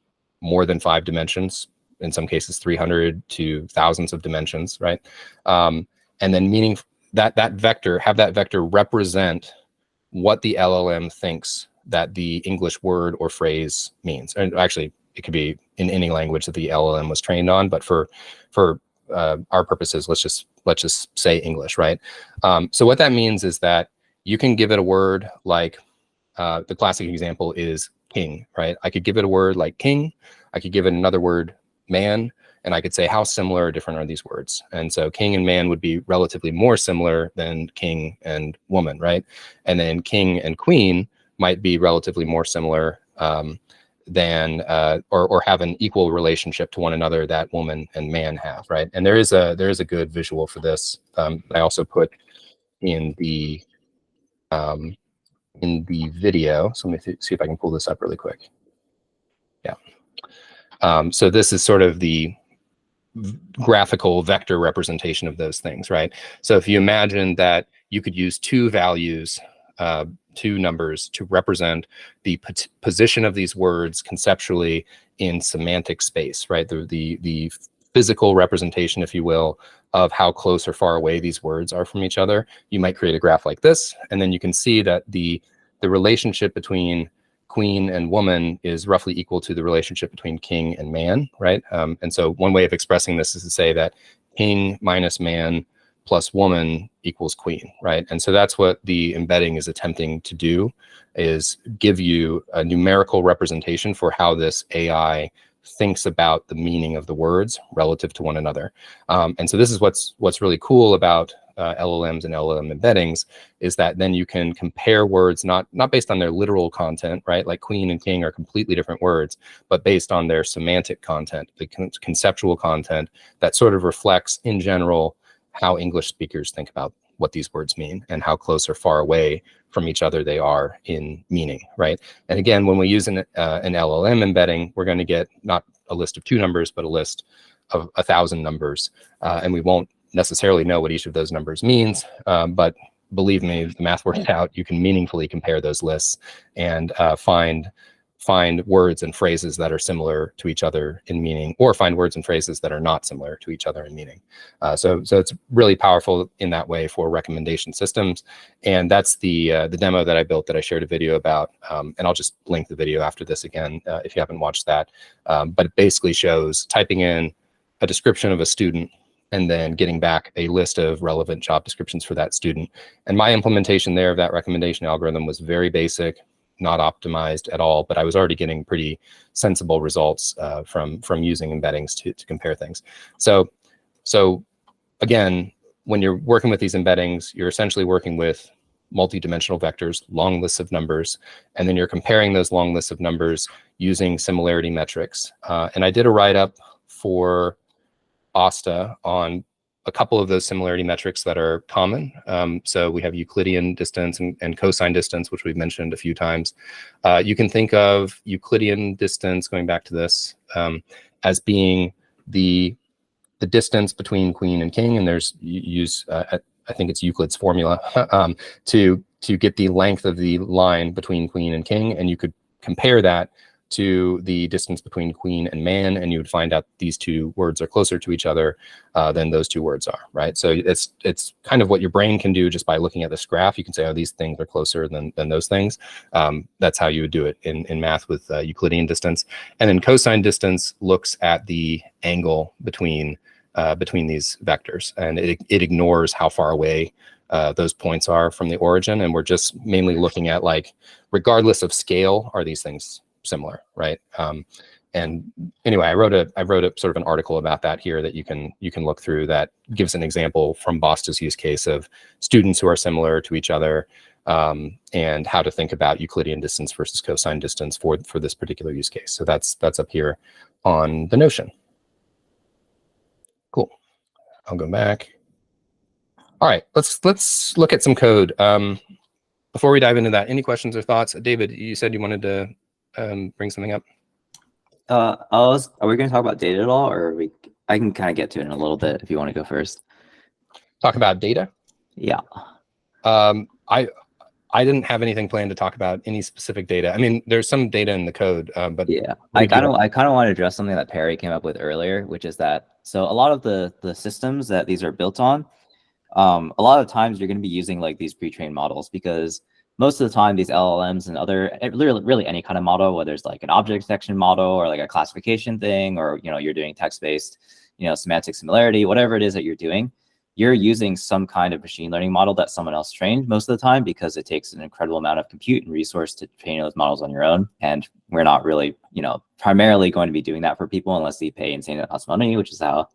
more than 5 dimensions, in some cases 300 to thousands of dimensions, right? And then meaning that vector, have that vector represent what the LLM thinks that the English word or phrase means. And actually, it could be in any language that the LLM was trained on, but for our purposes, let's just say English, right? So what that means is that you can give it a word like, the classic example is king, right? I could give it a word like king. I could give it another word, man, and I could say how similar or different are these words. And so king and man would be relatively more similar than king and woman, right? And then king and queen might be relatively more similar than or have an equal relationship to one another that woman and man have, right? And there is a good visual for this. I also put in the video. So let me see if I can pull this up really quick. Yeah. So this is sort of the graphical vector representation of those things, right? So if you imagine that you could use two values, two numbers to represent the position of these words conceptually in semantic space, right? The physical representation, if you will, of how close or far away these words are from each other. You might create a graph like this, and then you can see that the relationship between queen and woman is roughly equal to the relationship between king and man, right? And so one way of expressing this is to say that king minus man plus woman equals queen, right? And so that's what the embedding is attempting to do, is give you a numerical representation for how this AI thinks about the meaning of the words relative to one another. And so this is what's really cool about LLMs and LLM embeddings, is that then you can compare words not based on their literal content, right? Like queen and king are completely different words, but based on their semantic content, the conceptual content that sort of reflects in general how English speakers think about what these words mean and how close or far away from each other they are in meaning, right? And again, when we use an LLM embedding, we're going to get not a list of 2 numbers, but a list of 1,000 numbers, and we won't necessarily know what each of those numbers means, but believe me, the math works out. You can meaningfully compare those lists and find words and phrases that are similar to each other in meaning, or find words and phrases that are not similar to each other in meaning. So it's really powerful in that way for recommendation systems. And that's the demo that I built that I shared a video about. And I'll just link the video after this again, if you haven't watched that. But it basically shows typing in a description of a student and then getting back a list of relevant job descriptions for that student. And my implementation there of that recommendation algorithm was very basic, not optimized at all, but I was already getting pretty sensible results from using embeddings to compare things. So again, when you're working with these embeddings, you're essentially working with multi-dimensional vectors, long lists of numbers, and then you're comparing those long lists of numbers using similarity metrics. And I did a write-up for Asta on a couple of those similarity metrics that are common. So we have Euclidean distance and cosine distance, which we've mentioned a few times. You can think of Euclidean distance, going back to this, as being the distance between queen and king, and there's I think it's Euclid's formula to get the length of the line between queen and king, and you could compare that to the distance between queen and man, and you would find out these 2 words are closer to each other than those 2 words are, right? So it's kind of what your brain can do just by looking at this graph. You can say, oh, these things are closer than those things. That's how you would do it in math with Euclidean distance. And then cosine distance looks at the angle between these vectors, and it ignores how far away those points are from the origin. And we're just mainly looking at, like, regardless of scale, are these things similar, right? and anyway, I wrote a sort of an article about that here that you can look through, that gives an example from Basta's use case of students who are similar to each other, and how to think about Euclidean distance versus cosine distance for this particular use case. So that's up here on the Notion. Cool. I'll go back. All right, let's look at some code. Before we dive into that, any questions or thoughts? David, you said you wanted to bring something up.
Are we going to talk about data at all, or I can kind of get to it in a little bit if you want to go first.
Talk about data?
Yeah.
I didn't have anything planned to talk about any specific data. I mean, there's some data in the code, but
yeah, I kind of want to address something that Perry came up with earlier, which is that so a lot of the systems that these are built on, a lot of times you're going to be using like these pre-trained models, because most of the time these LLMs and other really any kind of model, whether it's like an object detection model or like a classification thing, or you're doing text-based, semantic similarity, whatever it is that you're doing, you're using some kind of machine learning model that someone else trained most of the time, because it takes an incredible amount of compute and resource to train those models on your own. And we're not really, primarily going to be doing that for people unless they pay insane amounts of money, which is how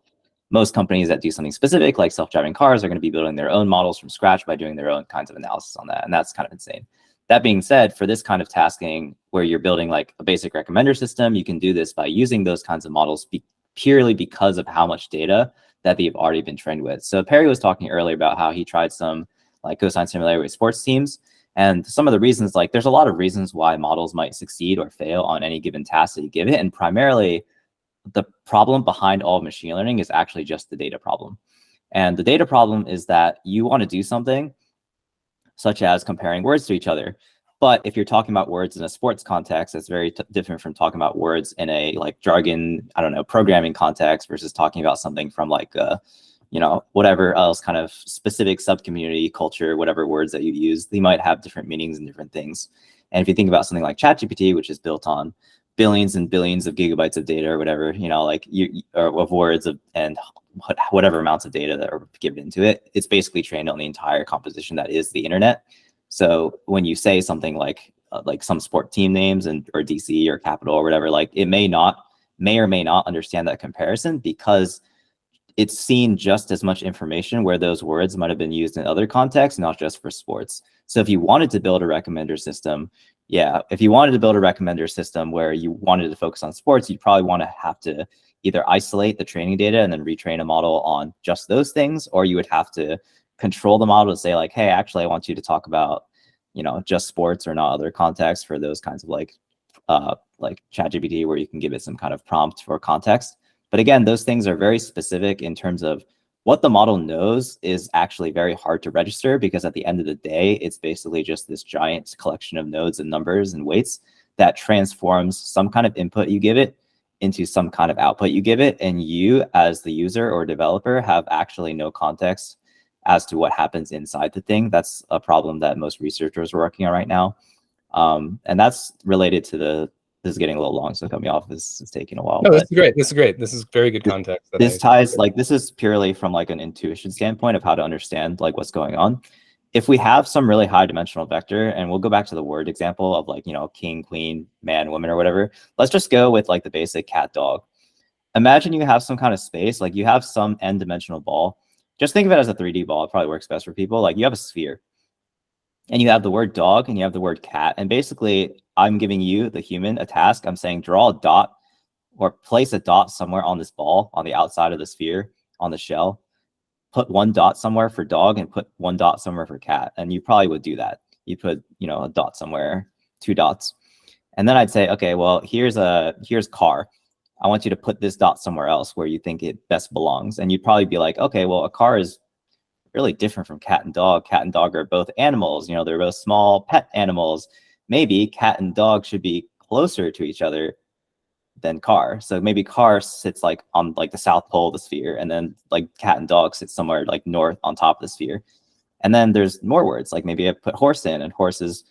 most companies that do something specific, like self-driving cars, are going to be building their own models from scratch by doing their own kinds of analysis on that. And that's kind of insane. That being said, for this kind of tasking where you're building like a basic recommender system, you can do this by using those kinds of models purely because of how much data that they've already been trained with. So Perry was talking earlier about how he tried some like cosine similarity with sports teams. And some of the reasons, like there's a lot of reasons why models might succeed or fail on any given task that you give it. And primarily the problem behind all of machine learning is actually just the data problem. And the data problem is that you want to do something such as comparing words to each other. But if you're talking about words in a sports context, it's very different from talking about words in a like jargon, I don't know, programming context versus talking about something from like, whatever else kind of specific subcommunity culture, whatever words that you use, they might have different meanings and different things. And if you think about something like ChatGPT, which is built on billions and billions of gigabytes of data or whatever, of words and whatever amounts of data that are given into it, it's basically trained on the entire composition that is the internet. So when you say something like some sport team names or DC or Capital or whatever, like it may or may not understand that comparison, because it's seen just as much information where those words might have been used in other contexts, not just for sports. So if you wanted to build a recommender system, where you wanted to focus on sports, you'd probably want to have to either isolate the training data and then retrain a model on just those things, or you would have to control the model to say like, hey, actually, I want you to talk about, just sports or not other contexts for those kinds of like ChatGPT, where you can give it some kind of prompt for context. But again, those things are very specific in terms of what the model knows is actually very hard to register, because at the end of the day, it's basically just this giant collection of nodes and numbers and weights that transforms some kind of input you give it into some kind of output you give it. And you as the user or developer have actually no context as to what happens inside the thing. That's a problem that most researchers are working on right now. And that's related to this is getting a little long, so cut me off. This is taking a while.
No, this is great. This is great. This is very good context.
This is purely from like an intuition standpoint of how to understand like what's going on. If we have some really high dimensional vector, and we'll go back to the word example of like, king, queen, man, woman, or whatever. Let's just go with like the basic cat, dog. Imagine you have some kind of space, like you have some n-dimensional ball. Just think of it as a 3D ball. It probably works best for people. Like you have a sphere, and you have the word dog and you have the word cat. And basically I'm giving you, the human, a task. I'm saying draw a dot or place a dot somewhere on this ball on the outside of the sphere on the shell. Put one dot somewhere for dog and put one dot somewhere for cat. And you probably would do that. You put, a dot somewhere, 2 dots. And then I'd say, okay, well, here's car. I want you to put this dot somewhere else where you think it best belongs. And you'd probably be like, okay, well, a car is really different from cat and dog. Cat and dog are both animals. They're both small pet animals. Maybe cat and dog should be closer to each other than car. So maybe car sits like on like the south pole of the sphere, and then like cat and dog sits somewhere like north on top of the sphere. And then there's more words, like maybe I put horse in, and horses,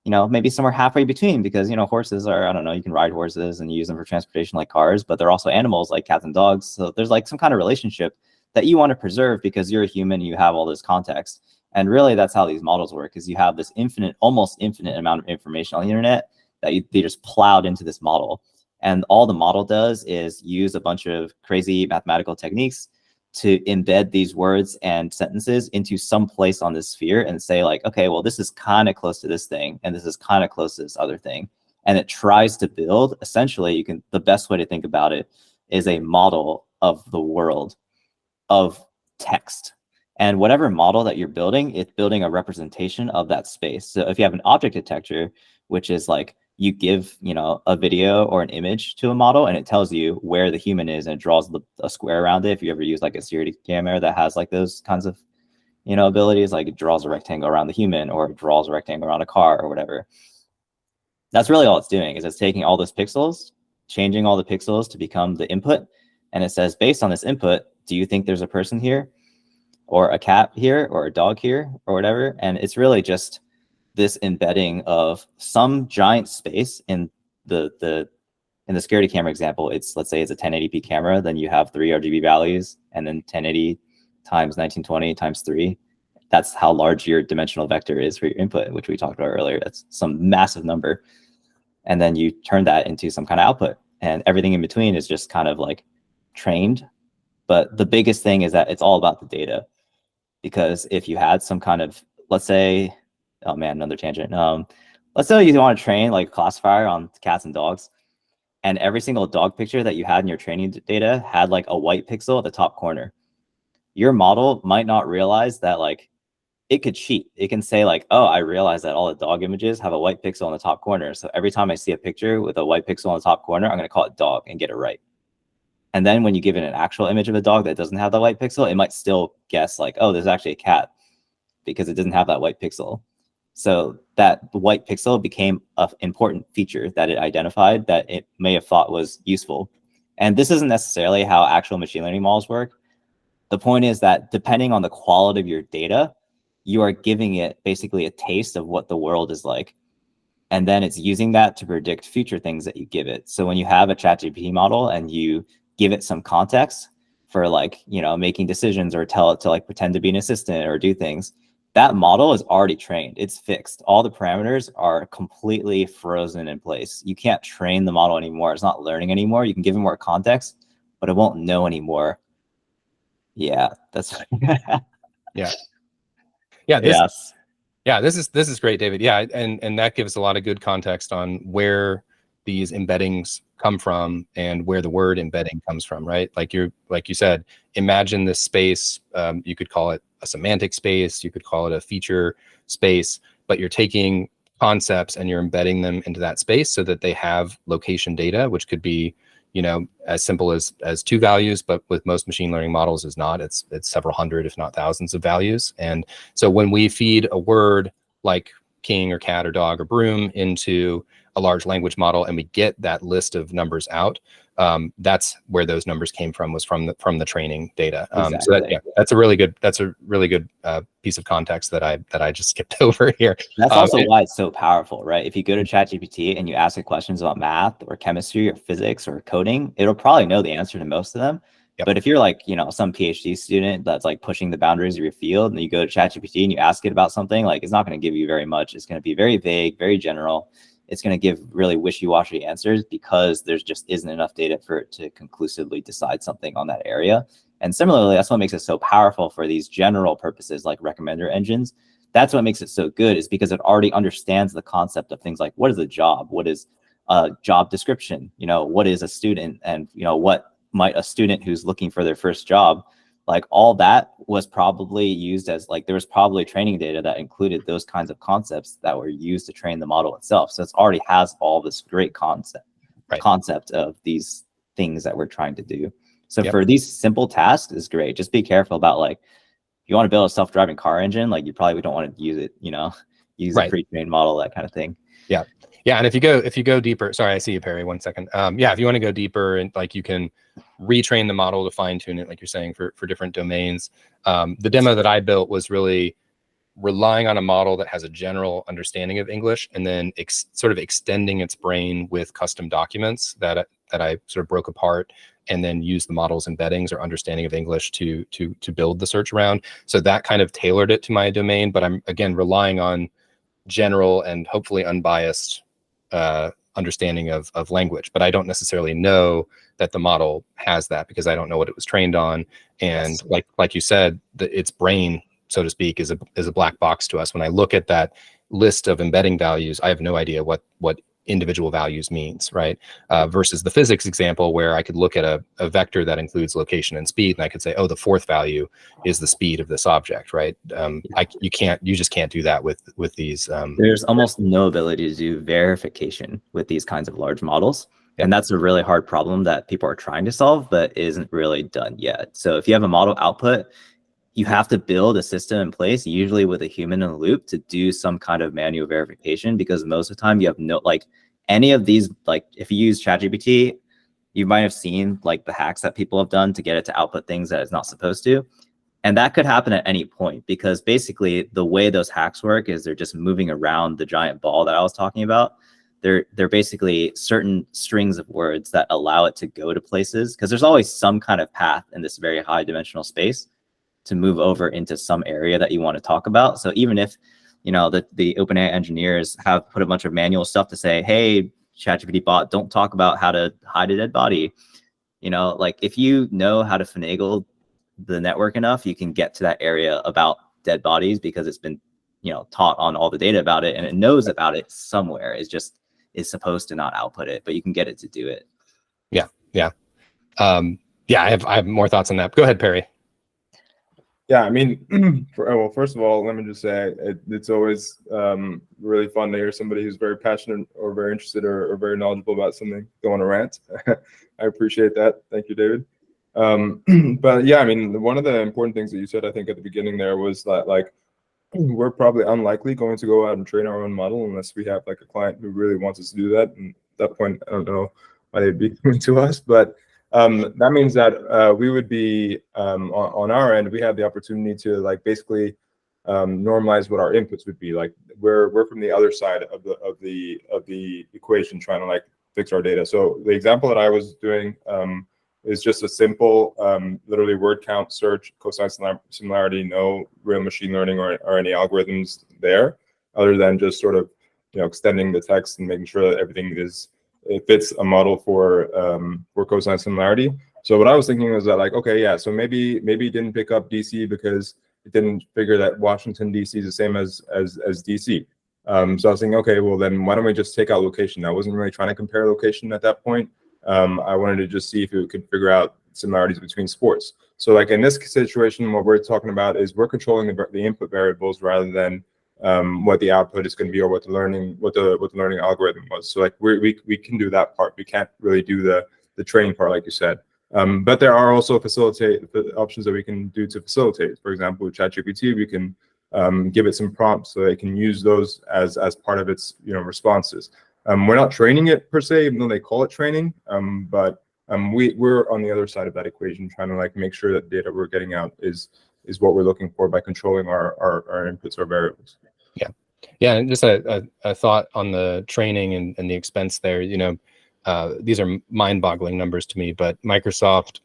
maybe somewhere halfway between, because horses are, I don't know, you can ride horses and use them for transportation like cars, but they're also animals like cats and dogs. So there's like some kind of relationship that you want to preserve because you're a human and you have all this context. And really that's how these models work, is you have this almost infinite amount of information on the internet that they just plowed into this model. And all the model does is use a bunch of crazy mathematical techniques to embed these words and sentences into some place on this sphere and say like, okay, well, this is kind of close to this thing, and this is kind of close to this other thing. And it tries to build, essentially, the best way to think about it is a model of the world of text. And whatever model that you're building, it's building a representation of that space. So if you have an object detector, which is like you give, you know, a video or an image to a model and it tells you where the human is and it draws a square around it. If you ever use like a security camera that has like those kinds of, you know, abilities, like it draws a rectangle around the human or it draws a rectangle around a car or whatever. That's really all it's doing, is it's taking all those pixels, changing all the pixels to become the input. And it says, based on this input, do you think there's a person here or a cat here or a dog here or whatever? And it's really just this embedding of some giant space in the security camera example. It's, let's say it's a 1080p camera, then you have 3 RGB values and then 1080 times 1920 times 3. That's how large your dimensional vector is for your input, which we talked about earlier. That's some massive number. And then you turn that into some kind of output, and everything in between is just kind of like trained. But the biggest thing is that it's all about the data, because if you had some kind of, let's say, oh man, another tangent. Let's say you want to train like a classifier on cats and dogs, and every single dog picture that you had in your training data had like a white pixel at the top corner. Your model might not realize that like it could cheat. It can say like, oh, I realize that all the dog images have a white pixel in the top corner. So every time I see a picture with a white pixel on the top corner, I'm going to call it dog and get it right. And then when you give it an actual image of a dog that doesn't have the white pixel, it might still guess like, oh, there's actually a cat because it doesn't have that white pixel. So that white pixel became an important feature that it identified that it may have thought was useful. And this isn't necessarily how actual machine learning models work. The point is that depending on the quality of your data, you are giving it basically a taste of what the world is like. And then it's using that to predict future things that you give it. So when you have a ChatGPT model and you give it some context for like, you know, making decisions or tell it to like pretend to be an assistant or do things, that model is already trained. It's fixed. All the parameters are completely frozen in place. You can't train the model anymore. It's not learning anymore. You can give it more context, but it won't know anymore. Yeah, that's
Yeah. This is great, David. Yeah, and that gives a lot of good context on where these embeddings come from and where the word embedding comes from, right? Like you said, imagine this space. You could call it a semantic space, you could call it a feature space, but you're taking concepts and you're embedding them into that space so that they have location data, which could be, you know, as simple as 2 values, but with most machine learning models is not. It's several hundred, if not thousands of values. And so when we feed a word like king or cat or dog or broom into a large language model and we get that list of numbers out, that's where those numbers came from, was from the training data. So that's a really good piece of context that I just skipped over here.
That's also why it's so powerful, right? If you go to ChatGPT and you ask it questions about math or chemistry or physics or coding, it'll probably know the answer to most of them. Yep. But if you're like, you know, some PhD student that's like pushing the boundaries of your field, and you go to ChatGPT and you ask it about something, like it's not going to give you very much. It's going to be very vague, very general. It's going to give really wishy-washy answers because there's just isn't enough data for it to conclusively decide something on that area. And similarly, that's what makes it so powerful for these general purposes like recommender engines. That's what makes it so good, is because it already understands the concept of things like, what is a job? What is a job description? You know, what is a student? And, you know, what might a student who's looking for their first job, like all that was probably used as like, there was probably training data that included those kinds of concepts that were used to train the model itself. So it's already has all this great concept of these things that we're trying to do. So for these simple tasks is great. Just be careful about like, if you want to build a self-driving car engine, like you probably don't want to use it, you know, use a pre-trained model, that kind of thing. Yeah.
Yeah. And if you go deeper, sorry, I see you, Perry, 1 second. If you want to go deeper and like you can retrain the model to fine tune it, like you're saying, for different domains. The demo that I built was really relying on a model that has a general understanding of English and then sort of extending its brain with custom documents that I sort of broke apart and then used the model's embeddings or understanding of English to build the search around. So that kind of tailored it to my domain, but I'm again relying on general and hopefully unbiased understanding of language, but I don't necessarily know that the model has that because I don't know what it was trained on. And
Yes.
like you said, its brain, so to speak, is a black box to us. When I look at that list of embedding values, I have no idea what individual values means, right? Versus the physics example where I could look at a vector that includes location and speed, and I could say, oh, the fourth value is the speed of this object, right? You just can't do that with these.
There's almost no ability to do verification with these kinds of large models.
Yeah.
And that's a really hard problem that people are trying to solve, but isn't really done yet. So if you have a model output, you have to build a system in place, usually with a human in the loop, to do some kind of manual verification, because most of the time you have no, like any of these, like if you use ChatGPT, you might have seen like the hacks that people have done to get it to output things that it's not supposed to. And that could happen at any point, because basically the way those hacks work is they're just moving around the giant ball that I was talking about. They're basically certain strings of words that allow it to go to places, because there's always some kind of path in this very high dimensional space to move over into some area that you want to talk about. So even if, you know, the OpenAI engineers have put a bunch of manual stuff to say, hey, ChatGPT bot, don't talk about how to hide a dead body. You know, like if you know how to finagle the network enough, you can get to that area about dead bodies, because it's been, you know, taught on all the data about it and it knows about it somewhere. It's just is supposed to not output it, but you can get it to do it.
Yeah. I have more thoughts on that. Go ahead, Perry.
Yeah, I mean, well, first of all, let me just say it's always really fun to hear somebody who's very passionate or very interested or very knowledgeable about something go on a rant. I appreciate that. Thank you, David. But yeah, I mean, one of the important things that you said, I think, at the beginning there was that, like, we're probably unlikely going to go out and train our own model unless we have like a client who really wants us to do that. And at that point, I don't know why they'd be coming to us, but that means that we would be on our end, we have the opportunity to like basically normalize what our inputs would be. Like we're from the other side of the equation, trying to like fix our data. So the example that I was doing is just a simple, literally word count search, cosine similarity, no real machine learning or any algorithms there, other than just sort of, you know, extending the text and making sure that everything it fits a model for cosine similarity. So what I was thinking was that, like, okay, yeah, so maybe it didn't pick up DC because it didn't figure that Washington DC is the same as DC. So I was thinking, okay, well then why don't we just take out location? I wasn't really trying to compare location at that point. I wanted to just see if it could figure out similarities between sports. So like in this situation, what we're talking about is we're controlling the input variables rather than what the output is going to be or what the learning algorithm was. So like we can do that part. We can't really do the training part, like you said. But there are also options that we can do to facilitate. For example, with ChatGPT, we can give it some prompts so it can use those as part of its, you know, responses. We're not training it per se, even though they call it training. But we're on the other side of that equation, trying to like make sure that the data we're getting out is what we're looking for by controlling our inputs or variables.
Yeah, and just a thought on the training and the expense there. You know, these are mind-boggling numbers to me, but Microsoft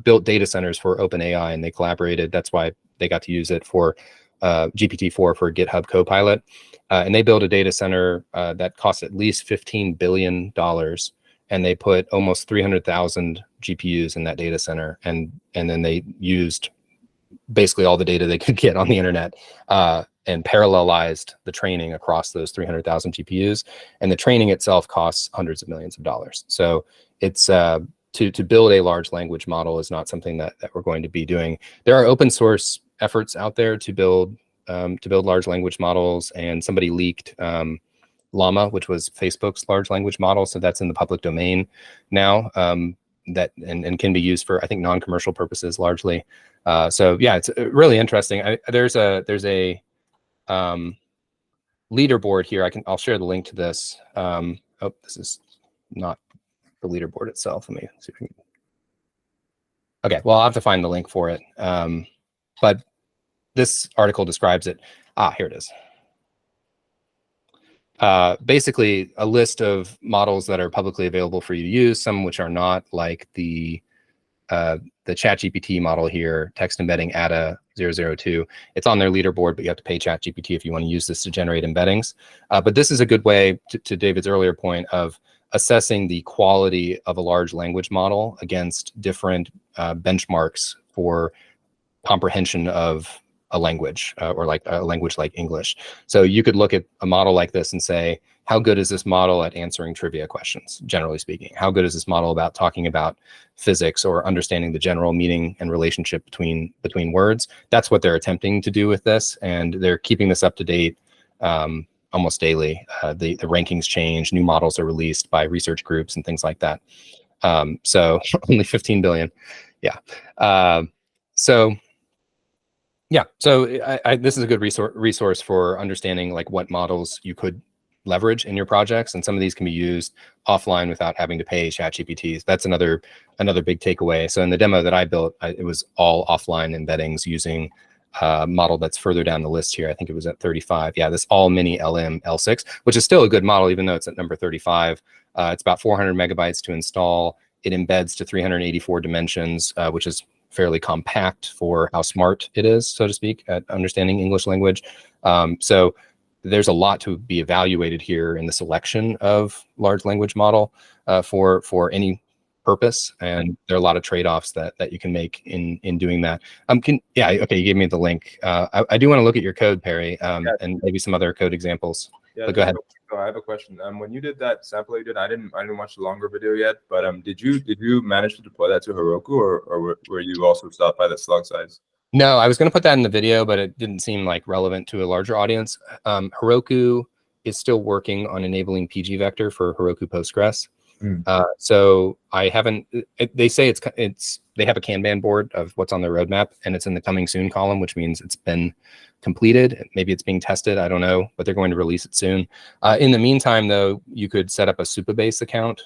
built data centers for OpenAI, and they collaborated. That's why they got to use it for GPT-4 for GitHub Copilot. And they built a data center that cost at least $15 billion, and they put almost 300,000 GPUs in that data center, and then they used basically all the data they could get on the internet and parallelized the training across those 300,000 GPUs. And the training itself costs hundreds of millions of dollars. So it's to build a large language model is not something that we're going to be doing. There are open source efforts out there to build large language models, and somebody leaked Llama, which was Facebook's large language model. So that's in the public domain now, that and can be used for, I think, non-commercial purposes largely. So yeah, it's really interesting. There's a leaderboard here. I'll share the link to this. Oh, this is not the leaderboard itself. Let me see if I can. Okay, well, I'll have to find the link for it. But this article describes it. Here it is. Basically a list of models that are publicly available for you to use, some which are not, like the ChatGPT model here, text embedding ADA 002. It's on their leaderboard, but you have to pay ChatGPT if you want to use this to generate embeddings. But this is a good way, to David's earlier point, of assessing the quality of a large language model against different benchmarks for comprehension of a language, or like a language like English. So you could look at a model like this and say, how good is this model at answering trivia questions, generally speaking? How good is this model about talking about physics or understanding the general meaning and relationship between words? That's what they're attempting to do with this, and they're keeping this up to date almost daily. The rankings change, new models are released by research groups and things like that. So only 15 billion. Yeah. So this is a good resource for understanding like what models you could leverage in your projects, and some of these can be used offline without having to pay ChatGPT. That's another big takeaway. So in the demo that I built, it was all offline embeddings using a model that's further down the list here. I think it was at 35. Yeah, this all mini LM L6, which is still a good model, even though it's at number 35. It's about 400 megabytes to install. It embeds to 384 dimensions, which is fairly compact for how smart it is, so to speak, at understanding English language. So there's a lot to be evaluated here in the selection of large language model for any purpose, and there are a lot of trade-offs that you can make in doing that. Okay, you gave me the link. I do want to look at your code, Perry, and maybe some other code examples.
Yeah,
but go ahead.
So I have a question. When you did that sample you did, I didn't watch the longer video yet, but did you manage to deploy that to Heroku, or were you also stopped by the slug size?
No, I was going to put that in the video, but it didn't seem like relevant to a larger audience. Heroku is still working on enabling PG vector for Heroku Postgres. So I haven't. They say they have a Kanban board of what's on their roadmap, and it's in the coming soon column, which means it's been completed. Maybe it's being tested. I don't know, but they're going to release it soon. In the meantime, though, you could set up a Supabase account,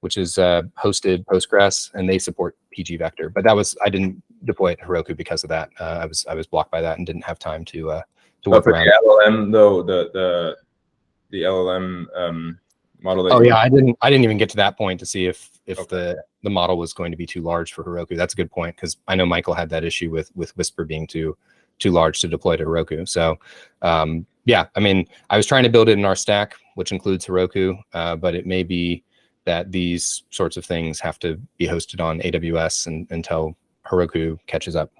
which is hosted Postgres, and they support PG vector. But I didn't deploy it to Heroku because of that. I was blocked by that and didn't have time to work around.
The LLM though, the LLM model. That
I didn't even get to that point to see if the model was going to be too large for Heroku. That's a good point, because I know Michael had that issue with Whisper being too large to deploy to Heroku. So I mean, I was trying to build it in our stack, which includes Heroku, but it may be that these sorts of things have to be hosted on AWS until Heroku catches up.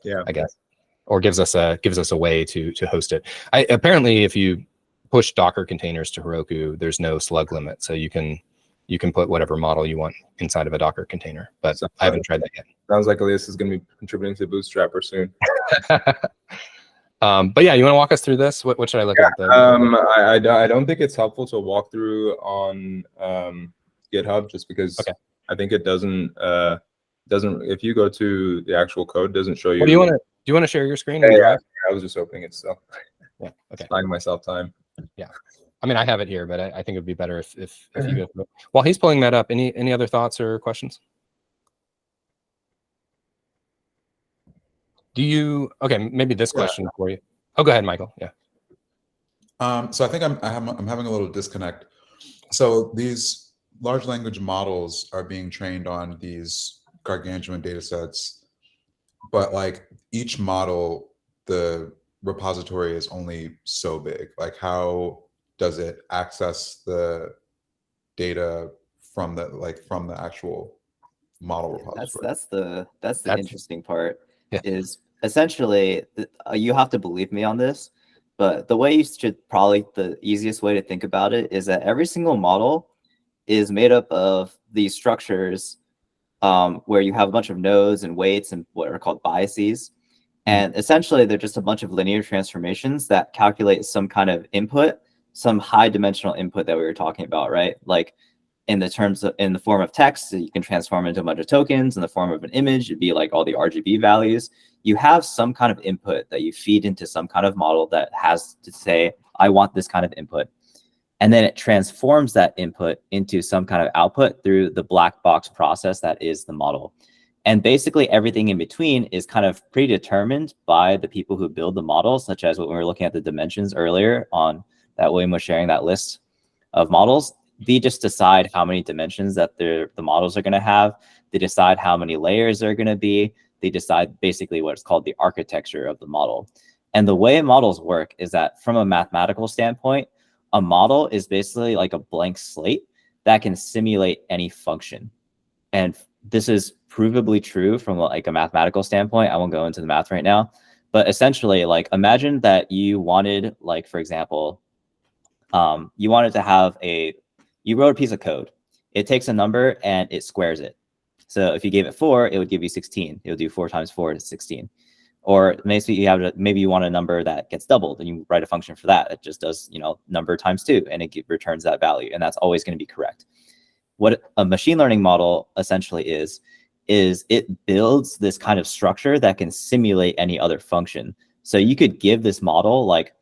Yeah,
I guess, or gives us a way to host it. Apparently, if you push Docker containers to Heroku, there's no slug limit, so you can put whatever model you want inside of a Docker container. But I haven't tried that yet.
Sounds like Elias is going to be contributing to Bootstrapper soon.
But yeah, you want to walk us through this? What should I look at?
I don't think it's helpful to walk through on GitHub, just because I think it doesn't if you go to the actual code, doesn't show you.
Well, do you want to share your screen?
Yeah, I was just opening it still.
Yeah, okay.
Buying myself time.
Yeah, I mean, I have it here, but I think it'd be better if you go through it. While he's pulling that up, any other thoughts or questions? Maybe this question for you. Oh, go ahead, Michael. Yeah.
So I think I'm having a little disconnect. So these large language models are being trained on these gargantuan data sets, but like each model, the repository is only so big. Like, how does it access the data from the actual model repository?
That's the interesting part. Is essentially you have to believe me on this, but the way the easiest way to think about it is that every single model is made up of these structures where you have a bunch of nodes and weights and what are called biases. And essentially, they're just a bunch of linear transformations that calculate some kind of input, some high dimensional input that we were talking about, right? Like in the form of text, you can transform into a bunch of tokens. In the form of an image, it'd be like all the RGB values. You have some kind of input that you feed into some kind of model that has to say, I want this kind of input. And then it transforms that input into some kind of output through the black box process that is the model. And basically everything in between is kind of predetermined by the people who build the model, such as when we were looking at the dimensions earlier on that William was sharing that list of models. they just decide how many dimensions that the models are going to have. They decide how many layers they're going to be. They decide basically what's called the architecture of the model. And the way models work is that from a mathematical standpoint, a model is basically like a blank slate that can simulate any function. And this is provably true from like a mathematical standpoint. I won't go into the math right now, but essentially, like, imagine that you wanted, like, for example, you wanted to have you wrote a piece of code. It takes a number and it squares it. So if you gave it 4, it would give you 16. It would do 4 times 4 is 16. Or maybe you want a number that gets doubled, and you write a function for that. It just does, number times 2, and it returns that value, and that's always going to be correct. What a machine learning model essentially is it builds this kind of structure that can simulate any other function. So you could give this model, like,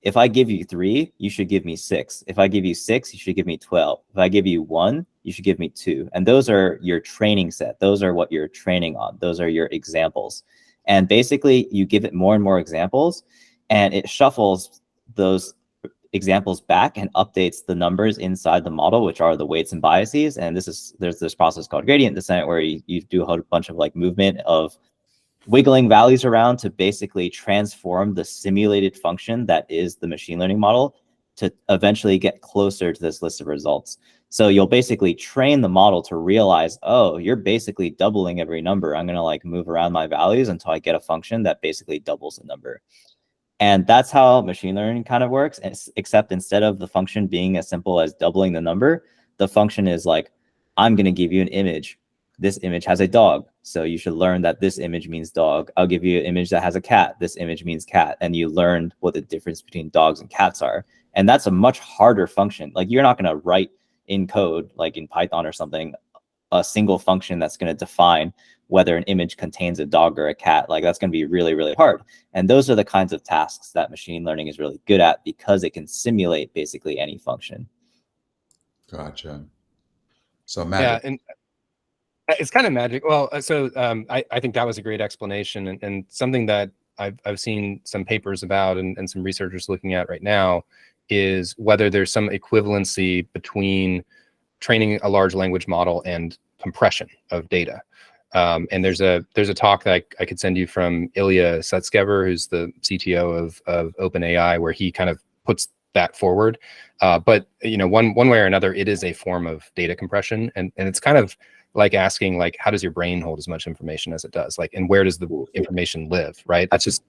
if I give you 3, you should give me 6. If I give you 6, you should give me 12. If I give you 1, you should give me 2. And those are your training set. Those are what you're training on. Those are your examples. And basically, you give it more and more examples, and it shuffles those examples back and updates the numbers inside the model, which are the weights and biases. And there's this process called gradient descent, where you do a whole bunch of like movement of wiggling values around to basically transform the simulated function that is the machine learning model to eventually get closer to this list of results. So you'll basically train the model to realize, oh, you're basically doubling every number. I'm going to like move around my values until I get a function that basically doubles the number. And that's how machine learning kind of works, except instead of the function being as simple as doubling the number, the function is like, I'm going to give you an image. This image has a dog, so you should learn that this image means dog. I'll give you an image that has a cat. This image means cat. And you learn what the difference between dogs and cats are. And that's a much harder function. Like, you're not going to write in code, like in Python or something, a single function that's going to define whether an image contains a dog or a cat. Like, that's going to be really, really hard. And those are the kinds of tasks that machine learning is really good at, because it can simulate basically any function.
Gotcha. So magic.
Yeah, and it's kind of magic. Well, so I think that was a great explanation, and something that I've seen some papers about and some researchers looking at right now is whether there's some equivalency between training a large language model and compression of data. And there's a talk that I could send you from Ilya Sutskever, who's the CTO of OpenAI, where he kind of puts that forward. But one way or another, it is a form of data compression, and it's kind of like asking, like, how does your brain hold as much information as it does? Like, and where does the information live, right? That's just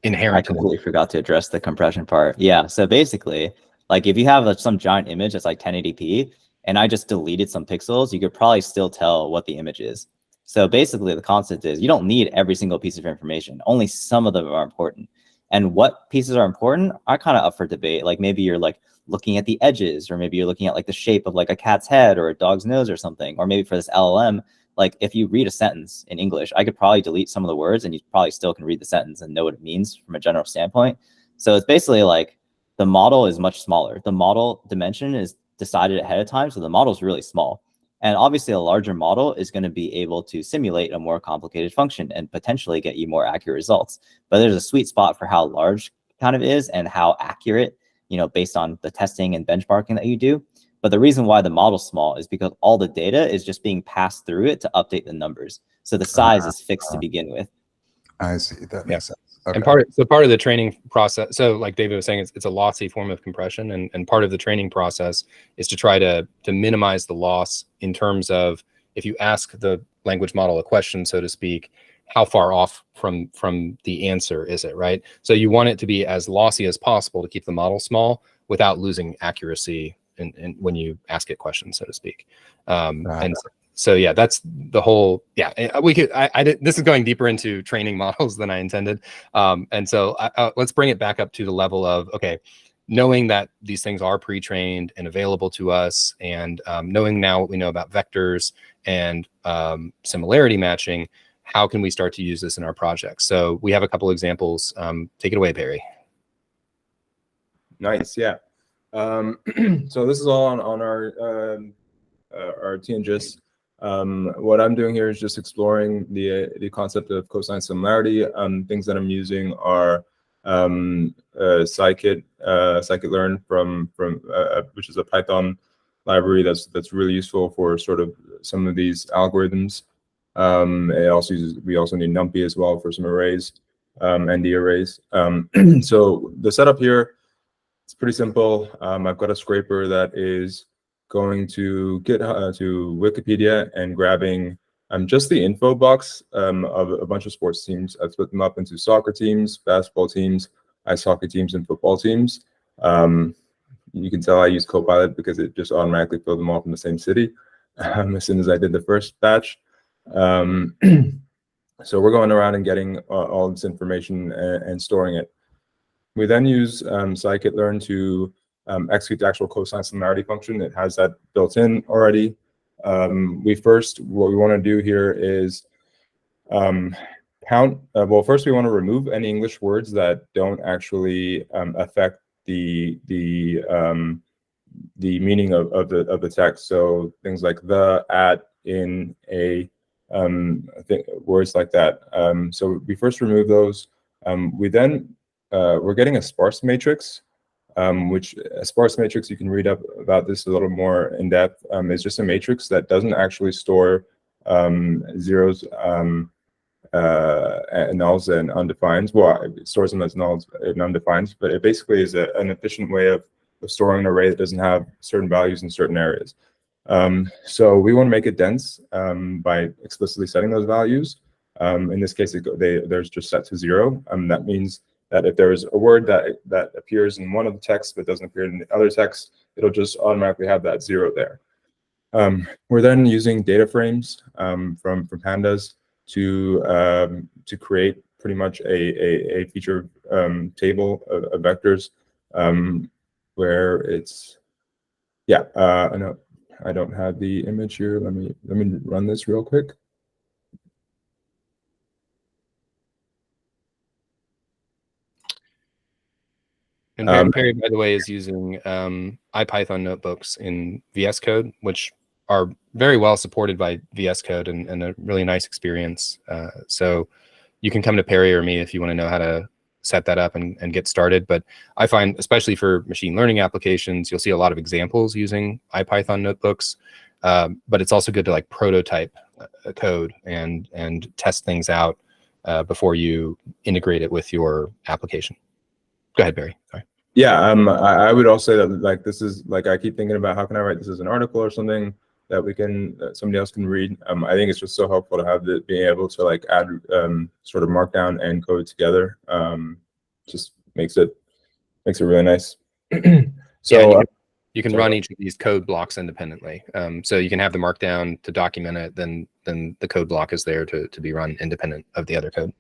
inherent.
I completely forgot to address the compression part. Yeah, so basically, like, if you have some giant image that's like 1080p, and I just deleted some pixels, you could probably still tell what the image is. So basically, the concept is you don't need every single piece of information. Only some of them are important. And what pieces are important are kind of up for debate. Like, maybe you're like looking at the edges, or maybe you're looking at like the shape of like a cat's head or a dog's nose or something. Or maybe for this LLM, like, if you read a sentence in English, I could probably delete some of the words and you probably still can read the sentence and know what it means from a general standpoint. So it's basically like the model is much smaller. The model dimension is decided ahead of time. So the model is really small. And obviously a larger model is going to be able to simulate a more complicated function and potentially get you more accurate results. But there's a sweet spot for how large kind of is and how accurate, based on the testing and benchmarking that you do. But the reason why the model's small is because all the data is just being passed through it to update the numbers. So the size is fixed to begin with.
I see. That makes sense. Okay.
And part of the training process, so like David was saying, it's a lossy form of compression, and part of the training process is to try to minimize the loss in terms of, if you ask the language model a question, so to speak, how far off from the answer is it, right? So you want it to be as lossy as possible to keep the model small without losing accuracy in when you ask it questions, so to speak. And so yeah, that's the whole, yeah, we could, this is going deeper into training models than I intended. And so let's bring it back up to the level of, okay, knowing that these things are pre-trained and available to us, and knowing now what we know about vectors and similarity matching, how can we start to use this in our projects? So we have a couple examples. Take it away, Perry.
Nice, yeah. So this is all on our TNGIS. What I'm doing here is just exploring the concept of cosine similarity. Things that I'm using are scikit-learn from which is a Python library that's really useful for sort of some of these algorithms. We also need NumPy as well for some arrays, ND arrays. So the setup here, it's pretty simple. I've got a scraper that is going to to Wikipedia and grabbing just the info box of a bunch of sports teams. I've split them up into soccer teams, basketball teams, ice hockey teams, and football teams. You can tell I use Copilot because it just automatically filled them all from the same city as soon as I did the first batch. So we're going around and getting all this information and storing it. We then use scikit-learn to execute the actual cosine similarity function. It has that built in already. What we want to do here is count. Well, first we want to remove any English words that don't actually affect the meaning of the text. So things like the, at, in, a, words like that. So we first remove those. We then we're getting a sparse matrix, which a sparse matrix, you can read up about this a little more in depth. Is just a matrix that doesn't actually store zeros, nulls and undefined. Well, it stores them as nulls and undefined, but it basically is an efficient way of storing an array that doesn't have certain values in certain areas. So we want to make it dense by explicitly setting those values. In this case, there's just set to 0. That means that if there is a word that appears in one of the texts but doesn't appear in the other text, it'll just automatically have that 0 there. We're then using data frames from pandas to create pretty much a feature table of vectors where it's, I know I don't have the image here. Let me run this real quick.
And Perry, by the way, is using IPython notebooks in VS Code, which are very well supported by VS Code and a really nice experience. So you can come to Perry or me if you want to know how to set that up and get started. But I find, especially for machine learning applications, you'll see a lot of examples using IPython notebooks. But it's also good to like prototype code and test things out before you integrate it with your application. Go ahead, Barry. Sorry.
Yeah, I would also say that like this is like I keep thinking about how can I write this as an article or something that somebody else can read. I think it's just so helpful to have being able to like add sort of markdown and code together. Just makes it really nice. So
you can run each of these code blocks independently. So you can have the markdown to document it, then the code block is there to be run independent of the other code.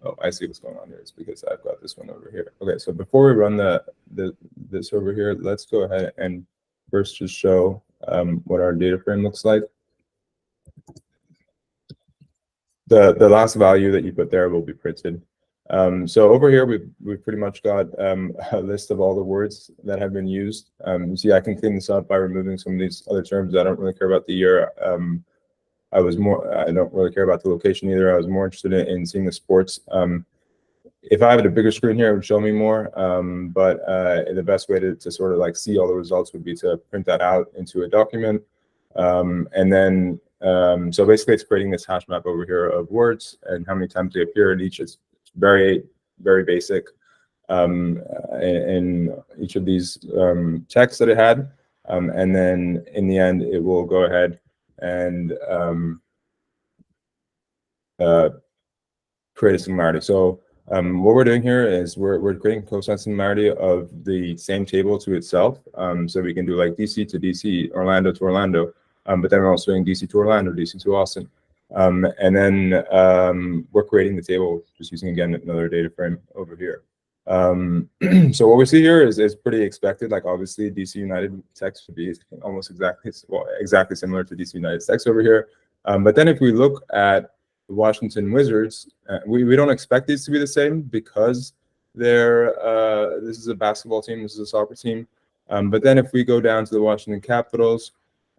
Oh, I see what's going on here. It's because I've got this one over here. Okay, so before we run this over here, let's go ahead and first just show what our data frame looks like. The last value that you put there will be printed. So over here, we've pretty much got a list of all the words that have been used. You see, I can clean this up by removing some of these other terms. I don't really care about the year. I don't really care about the location either. I was more interested in seeing the sports. If I had a bigger screen here, it would show me more. But the best way to sort of like see all the results would be to print that out into a document. And then, so basically it's creating this hash map over here of words and how many times they appear in each. It's very, very basic in each of these texts that it had. And then in the end, it will go ahead and create a similarity. So what we're doing here is we're creating cosine similarity of the same table to itself. So we can do like DC to DC, Orlando to Orlando, but then we're also doing DC to Orlando, DC to Austin. And then we're creating the table just using, again, another data frame over here. So what we see here is pretty expected. Like obviously DC United text should be almost exactly similar to DC United text over here. But then if we look at the Washington Wizards, we don't expect these to be the same because this is a basketball team, this is a soccer team. But then if we go down to the Washington Capitals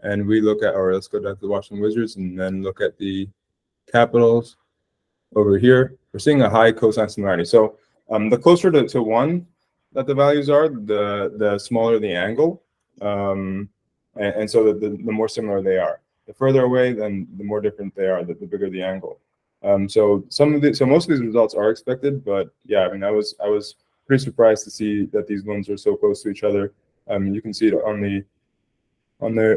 and we look at, or let's go down to the Washington Wizards and then look at the Capitals over here, we're seeing a high cosine similarity. So the closer to 1 that the values are, the smaller the angle. and so the more similar they are. The further away, then the more different they are. The bigger the angle. So most of these results are expected, but yeah, I mean, I was pretty surprised to see that these ones are so close to each other. You can see it on the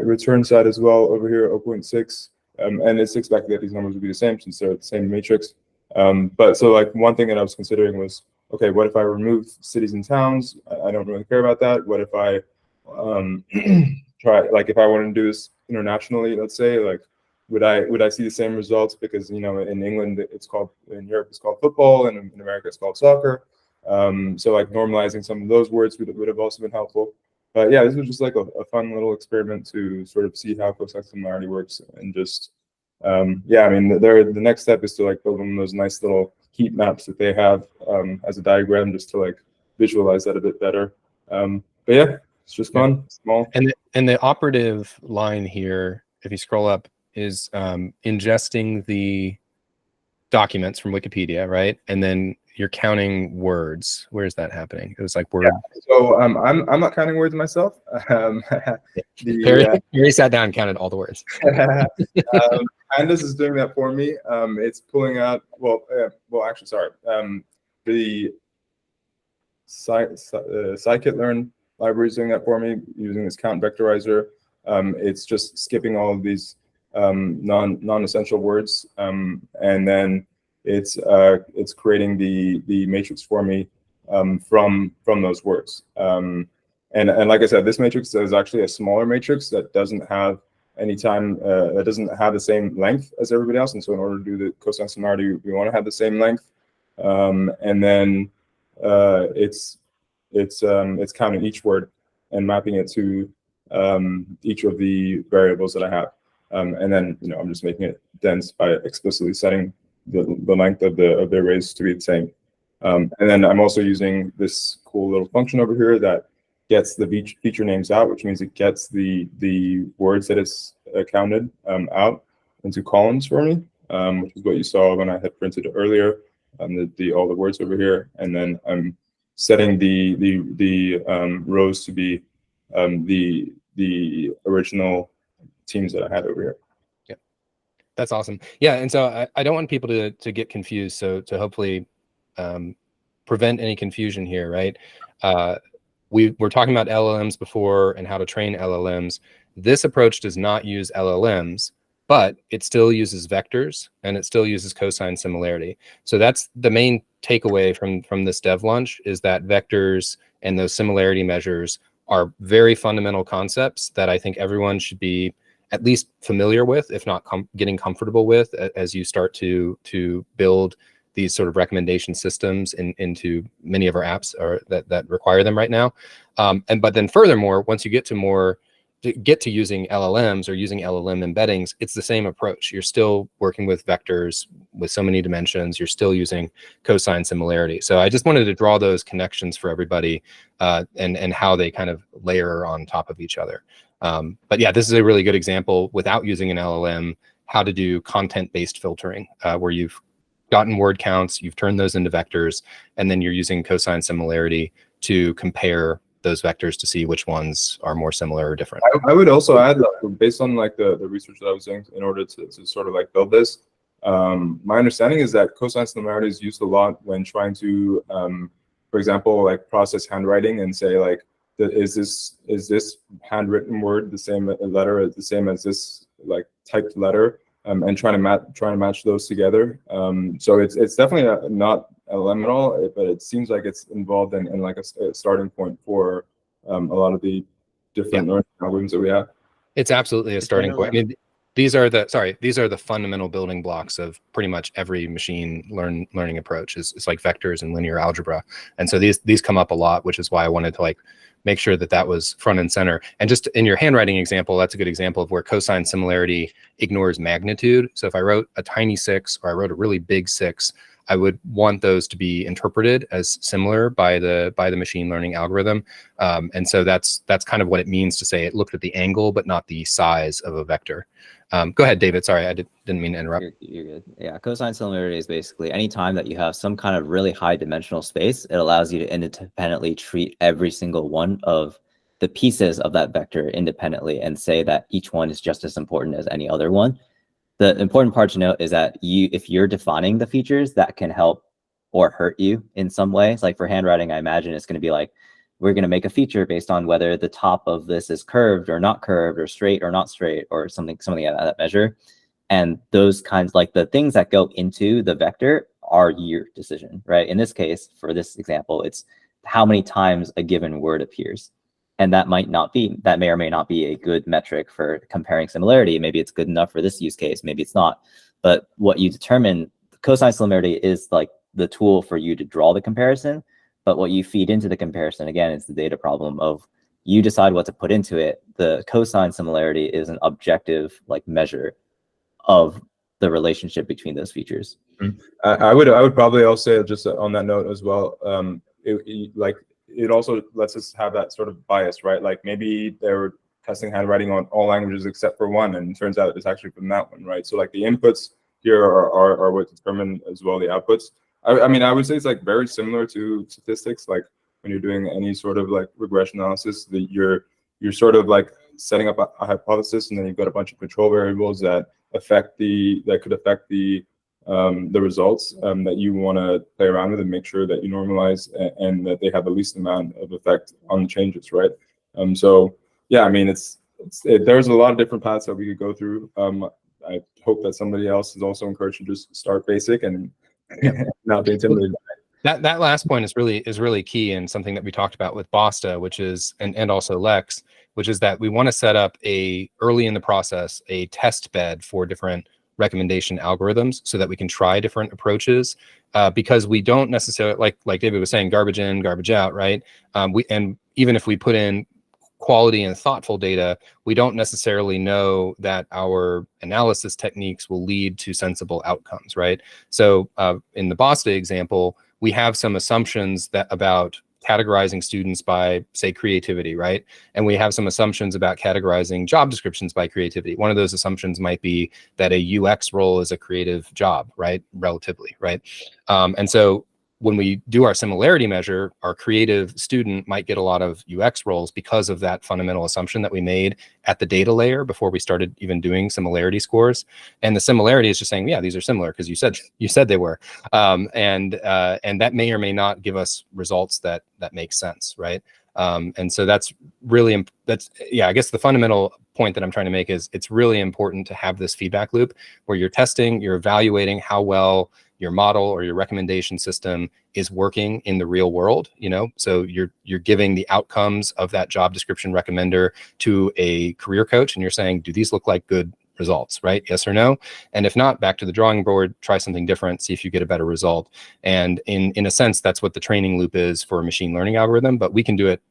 return side as well over here, 0.6, and it's expected that these numbers would be the same since they're the same matrix. But so like one thing that I was considering was, okay, what if I remove cities and towns? I don't really care about that. What if I try, like if I wanted to do this internationally, let's say, like would I see the same results? Because in England in Europe it's called football, and in America it's called soccer. So like normalizing some of those words would have also been helpful. But yeah, this was just like a fun little experiment to sort of see how cosine similarity works, and just yeah, I mean, the next step is to like build one of those nice little heat maps that they have as a diagram, just to like visualize that a bit better. But yeah, it's just fun, small.
And the operative line here, if you scroll up, is ingesting the documents from Wikipedia, right? And then you're counting words. Where is that happening? It was like word.
Yeah. So I'm not counting words myself.
Perry sat down and counted all the words.
Pandas is doing that for me. It's pulling out. Well, actually, sorry. The scikit-learn library is doing that for me using this count vectorizer. It's just skipping all of these non-essential words, and then it's creating the matrix for me from those words. And like I said, this matrix is actually a smaller matrix that doesn't have that doesn't have the same length as everybody else. And so in order to do the cosine similarity, we want to have the same length. And then it's counting each word and mapping it to each of the variables that I have. And then I'm just making it dense by explicitly setting the length of the arrays to be the same. And then I'm also using this cool little function over here that gets the feature names out, which means it gets the words that it's counted out into columns for me, which is what you saw when I had printed it earlier. All the words over here, and then I'm setting the rows to be the original teams that I had over here.
Yeah, that's awesome. Yeah, and so I don't want people to get confused. So to hopefully prevent any confusion here, right? We were talking about LLMs before and how to train LLMs. This approach does not use LLMs, but it still uses vectors and it still uses cosine similarity. So that's the main takeaway from this dev launch, is that vectors and those similarity measures are very fundamental concepts that I think everyone should be at least familiar with, if not getting comfortable with, as you start to build these sort of recommendation systems into many of our apps that require them right now. But then furthermore, once you get to using LLMs or using LLM embeddings, it's the same approach. You're still working with vectors with so many dimensions. You're still using cosine similarity. So I just wanted to draw those connections for everybody and how they kind of layer on top of each other. But yeah, this is a really good example without using an LLM, how to do content-based filtering, where you've gotten word counts, you've turned those into vectors, and then you're using cosine similarity to compare those vectors to see which ones are more similar or different.
I would also add that based on like the research that I was doing in order to sort of like build this, my understanding is that cosine similarity is used a lot when trying to, for example, like process handwriting and say like, is this handwritten word the same letter the same as this like typed letter, and trying to match those together. So it's definitely not LLM at all, but it seems like it's involved in like a starting point for a lot of the different learning algorithms that we have.
It's absolutely a starting point. I mean, these are the fundamental building blocks of pretty much every machine learning approach. It's like vectors and linear algebra, and so these come up a lot, which is why I wanted to like make sure that was front and center. And just in your handwriting example, that's a good example of where cosine similarity ignores magnitude. So if I wrote a tiny 6 or I wrote a really big 6, I would want those to be interpreted as similar by the machine learning algorithm. And so that's kind of what it means to say it looked at the angle, but not the size of a vector. Go ahead, David. Sorry, I didn't mean to interrupt.
You're good. Yeah, cosine similarity is basically any time that you have some kind of really high dimensional space, it allows you to independently treat every single one of the pieces of that vector independently and say that each one is just as important as any other one. The important part to note is that if you're defining the features, that can help or hurt you in some ways. Like for handwriting, I imagine it's going to be like, we're going to make a feature based on whether the top of this is curved or not curved, or straight or not straight, or something at that measure. And those kinds, like the things that go into the vector are your decision, right? In this case, for this example, it's how many times a given word appears. And that may or may not be a good metric for comparing similarity. Maybe it's good enough for this use case, maybe it's not. But what you determine, cosine similarity is like the tool for you to draw the comparison. But what you feed into the comparison, again, is the data problem of you decide what to put into it. The cosine similarity is an objective like measure of the relationship between those features.
I would probably also say, just on that note as well, it also lets us have that sort of bias, right? Like maybe they were testing handwriting on all languages except for one, and it turns out it's actually from that one, right? So like the inputs here are what determine as well the outputs. I mean, I would say it's like very similar to statistics. Like when you're doing any sort of like regression analysis, that you're sort of like setting up a hypothesis, and then you've got a bunch of control variables that could affect the results that you want to play around with and make sure that you normalize and that they have the least amount of effect on the changes, right? So yeah, I mean, there's a lot of different paths that we could go through. I hope that somebody else is also encouraged to just start basic and not be intimidated.
That last point is really key, and something that we talked about with Basta, which is and also Lex, which is that we want to set up early in the process a test bed for different recommendation algorithms so that we can try different approaches, because we don't necessarily, like David was saying, garbage in, garbage out, right? And even if we put in quality and thoughtful data, we don't necessarily know that our analysis techniques will lead to sensible outcomes, right? So in the Basta example, we have some assumptions about categorizing students by, say, creativity, right? And we have some assumptions about categorizing job descriptions by creativity. One of those assumptions might be that a UX role is a creative job, right? Relatively, right? And so when we do our similarity measure, our creative student might get a lot of UX roles because of that fundamental assumption that we made at the data layer before we started even doing similarity scores. And the similarity is just saying, yeah, these are similar because you said they were, and that may or may not give us results that make sense, right? And so that's I guess the fundamental point that I'm trying to make is it's really important to have this feedback loop where you're testing, you're evaluating how well your model or your recommendation system is working in the real world, so you're giving the outcomes of that job description recommender to a career coach, and you're saying, do these look like good results, right? Yes or no? And if not, back to the drawing board, try something different, see if you get a better result. And in a sense, that's what the training loop is for a machine learning algorithm, but we can do it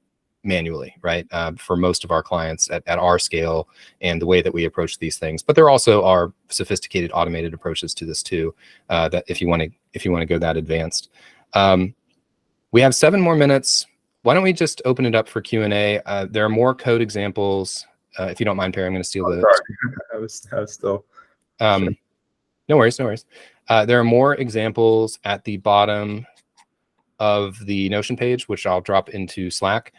manually, right? For most of our clients at our scale and the way that we approach these things. But there also are sophisticated automated approaches to this too, that if you want to go that advanced. We have 7 more minutes. Why don't we just open it up for Q&A? There are more code examples. If you don't mind, Perry, I'm going to steal the...
I was still...
No worries. There are more examples at the bottom of the Notion page, which I'll drop into Slack.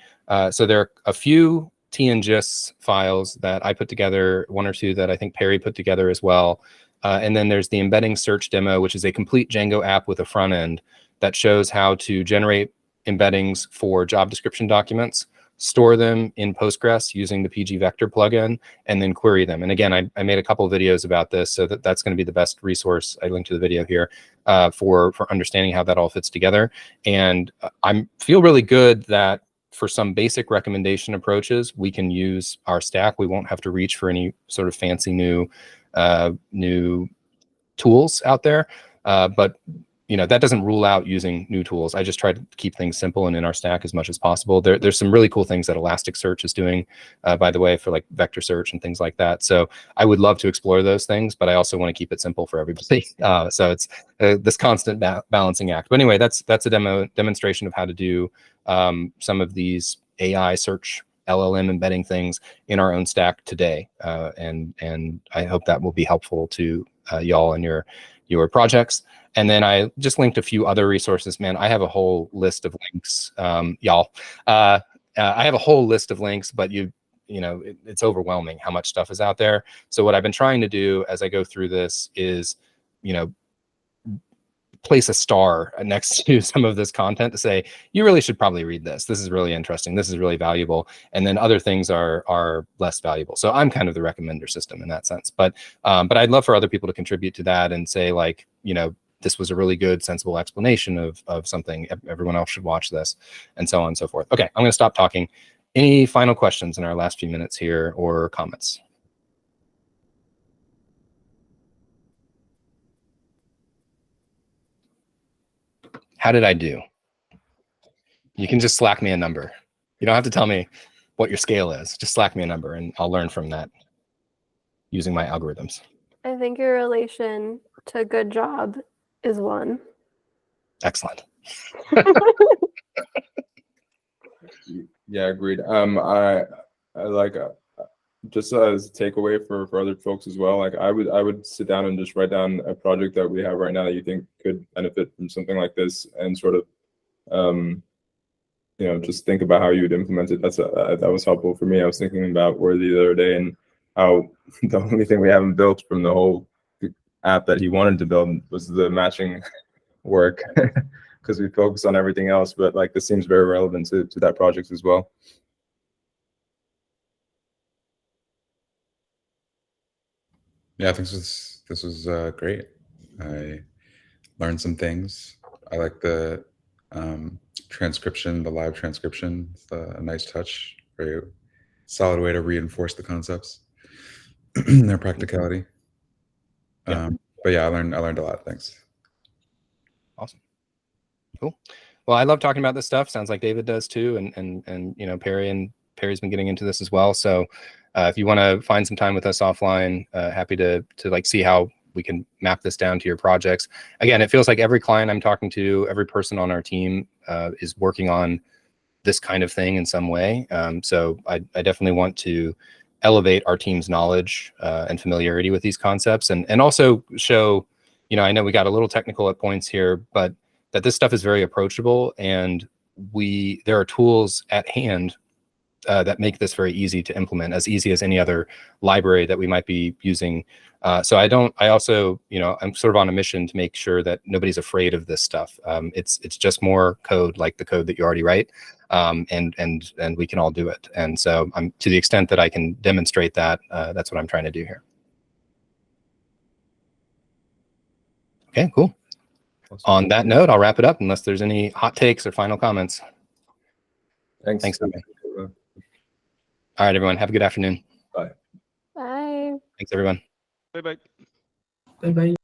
So there are a few TNGIS files that I put together, 1 or 2 that I think Perry put together as well. And then there's the embedding search demo, which is a complete Django app with a front end that shows how to generate embeddings for job description documents, store them in Postgres using the PG Vector plugin, and then query them. And again, I made a couple of videos about this, so that's going to be the best resource. I linked to the video here for understanding how that all fits together. And I feel really good that for some basic recommendation approaches, we can use our stack. We won't have to reach for any sort of fancy new tools out there. But that doesn't rule out using new tools. I just try to keep things simple and in our stack as much as possible. There's some really cool things that Elasticsearch is doing, by the way, for like vector search and things like that. So I would love to explore those things, but I also want to keep it simple for everybody. So it's this constant balancing act. But anyway, that's a demonstration of how to do some of these AI search LLM embedding things in our own stack today. And I hope that will be helpful to y'all and your projects. And then I just linked a few other resources. Man, I have a whole list of links, y'all. I have a whole list of links, but it's overwhelming how much stuff is out there. So what I've been trying to do as I go through this is, place a star next to some of this content to say, you really should probably read this. This is really interesting. This is really valuable. And then other things are less valuable. So I'm kind of the recommender system in that sense. But I'd love for other people to contribute to that and say, like, this was a really good, sensible explanation of something. Everyone else should watch this, and so on and so forth. Okay, I'm going to stop talking. Any final questions in our last few minutes here, or comments? How did I do? You can just slack me a number. You don't have to tell me what your scale is. Just slack me a number and I'll learn from that using my algorithms.
I think your relation to good job is 1.
Excellent.
Yeah, agreed. I like just as a takeaway for other folks as well. Like I would sit down and just write down a project that we have right now that you think could benefit from something like this, and sort of just think about how you would implement it. That was helpful for me. I was thinking about Worthy the other day and how the only thing we haven't built from the whole app that he wanted to build was the matching work, because we focus on everything else. But like this seems very relevant to that project as well.
Yeah, I think this was great. I learned some things. I like the transcription, the live transcription. It's a nice touch, very solid way to reinforce the concepts, their practicality.
Yeah.
But yeah, I learned a lot. Thanks.
Awesome. Cool. Well, I love talking about this stuff. Sounds like David does too, and Perry's been getting into this as well. So if you want to find some time with us offline, happy to like see how we can map this down to your projects. Again, it feels like every client I'm talking to, every person on our team is working on this kind of thing in some way. So I definitely want to elevate our team's knowledge and familiarity with these concepts, and also show, I know we got a little technical at points here, but that this stuff is very approachable, and there are tools at hand that make this very easy to implement, as easy as any other library that we might be using. So I also, I'm sort of on a mission to make sure that nobody's afraid of this stuff. It's just more code, like the code that you already write, and we can all do it. And so to the extent that I can demonstrate that, that's what I'm trying to do here. Okay, cool.
Awesome.
On that note, I'll wrap it up unless there's any hot takes or final comments.
Thanks.
Thanks, Tommy. All right, everyone. Have a good afternoon.
Bye.
Bye.
Thanks, everyone.
Bye bye.
Bye bye.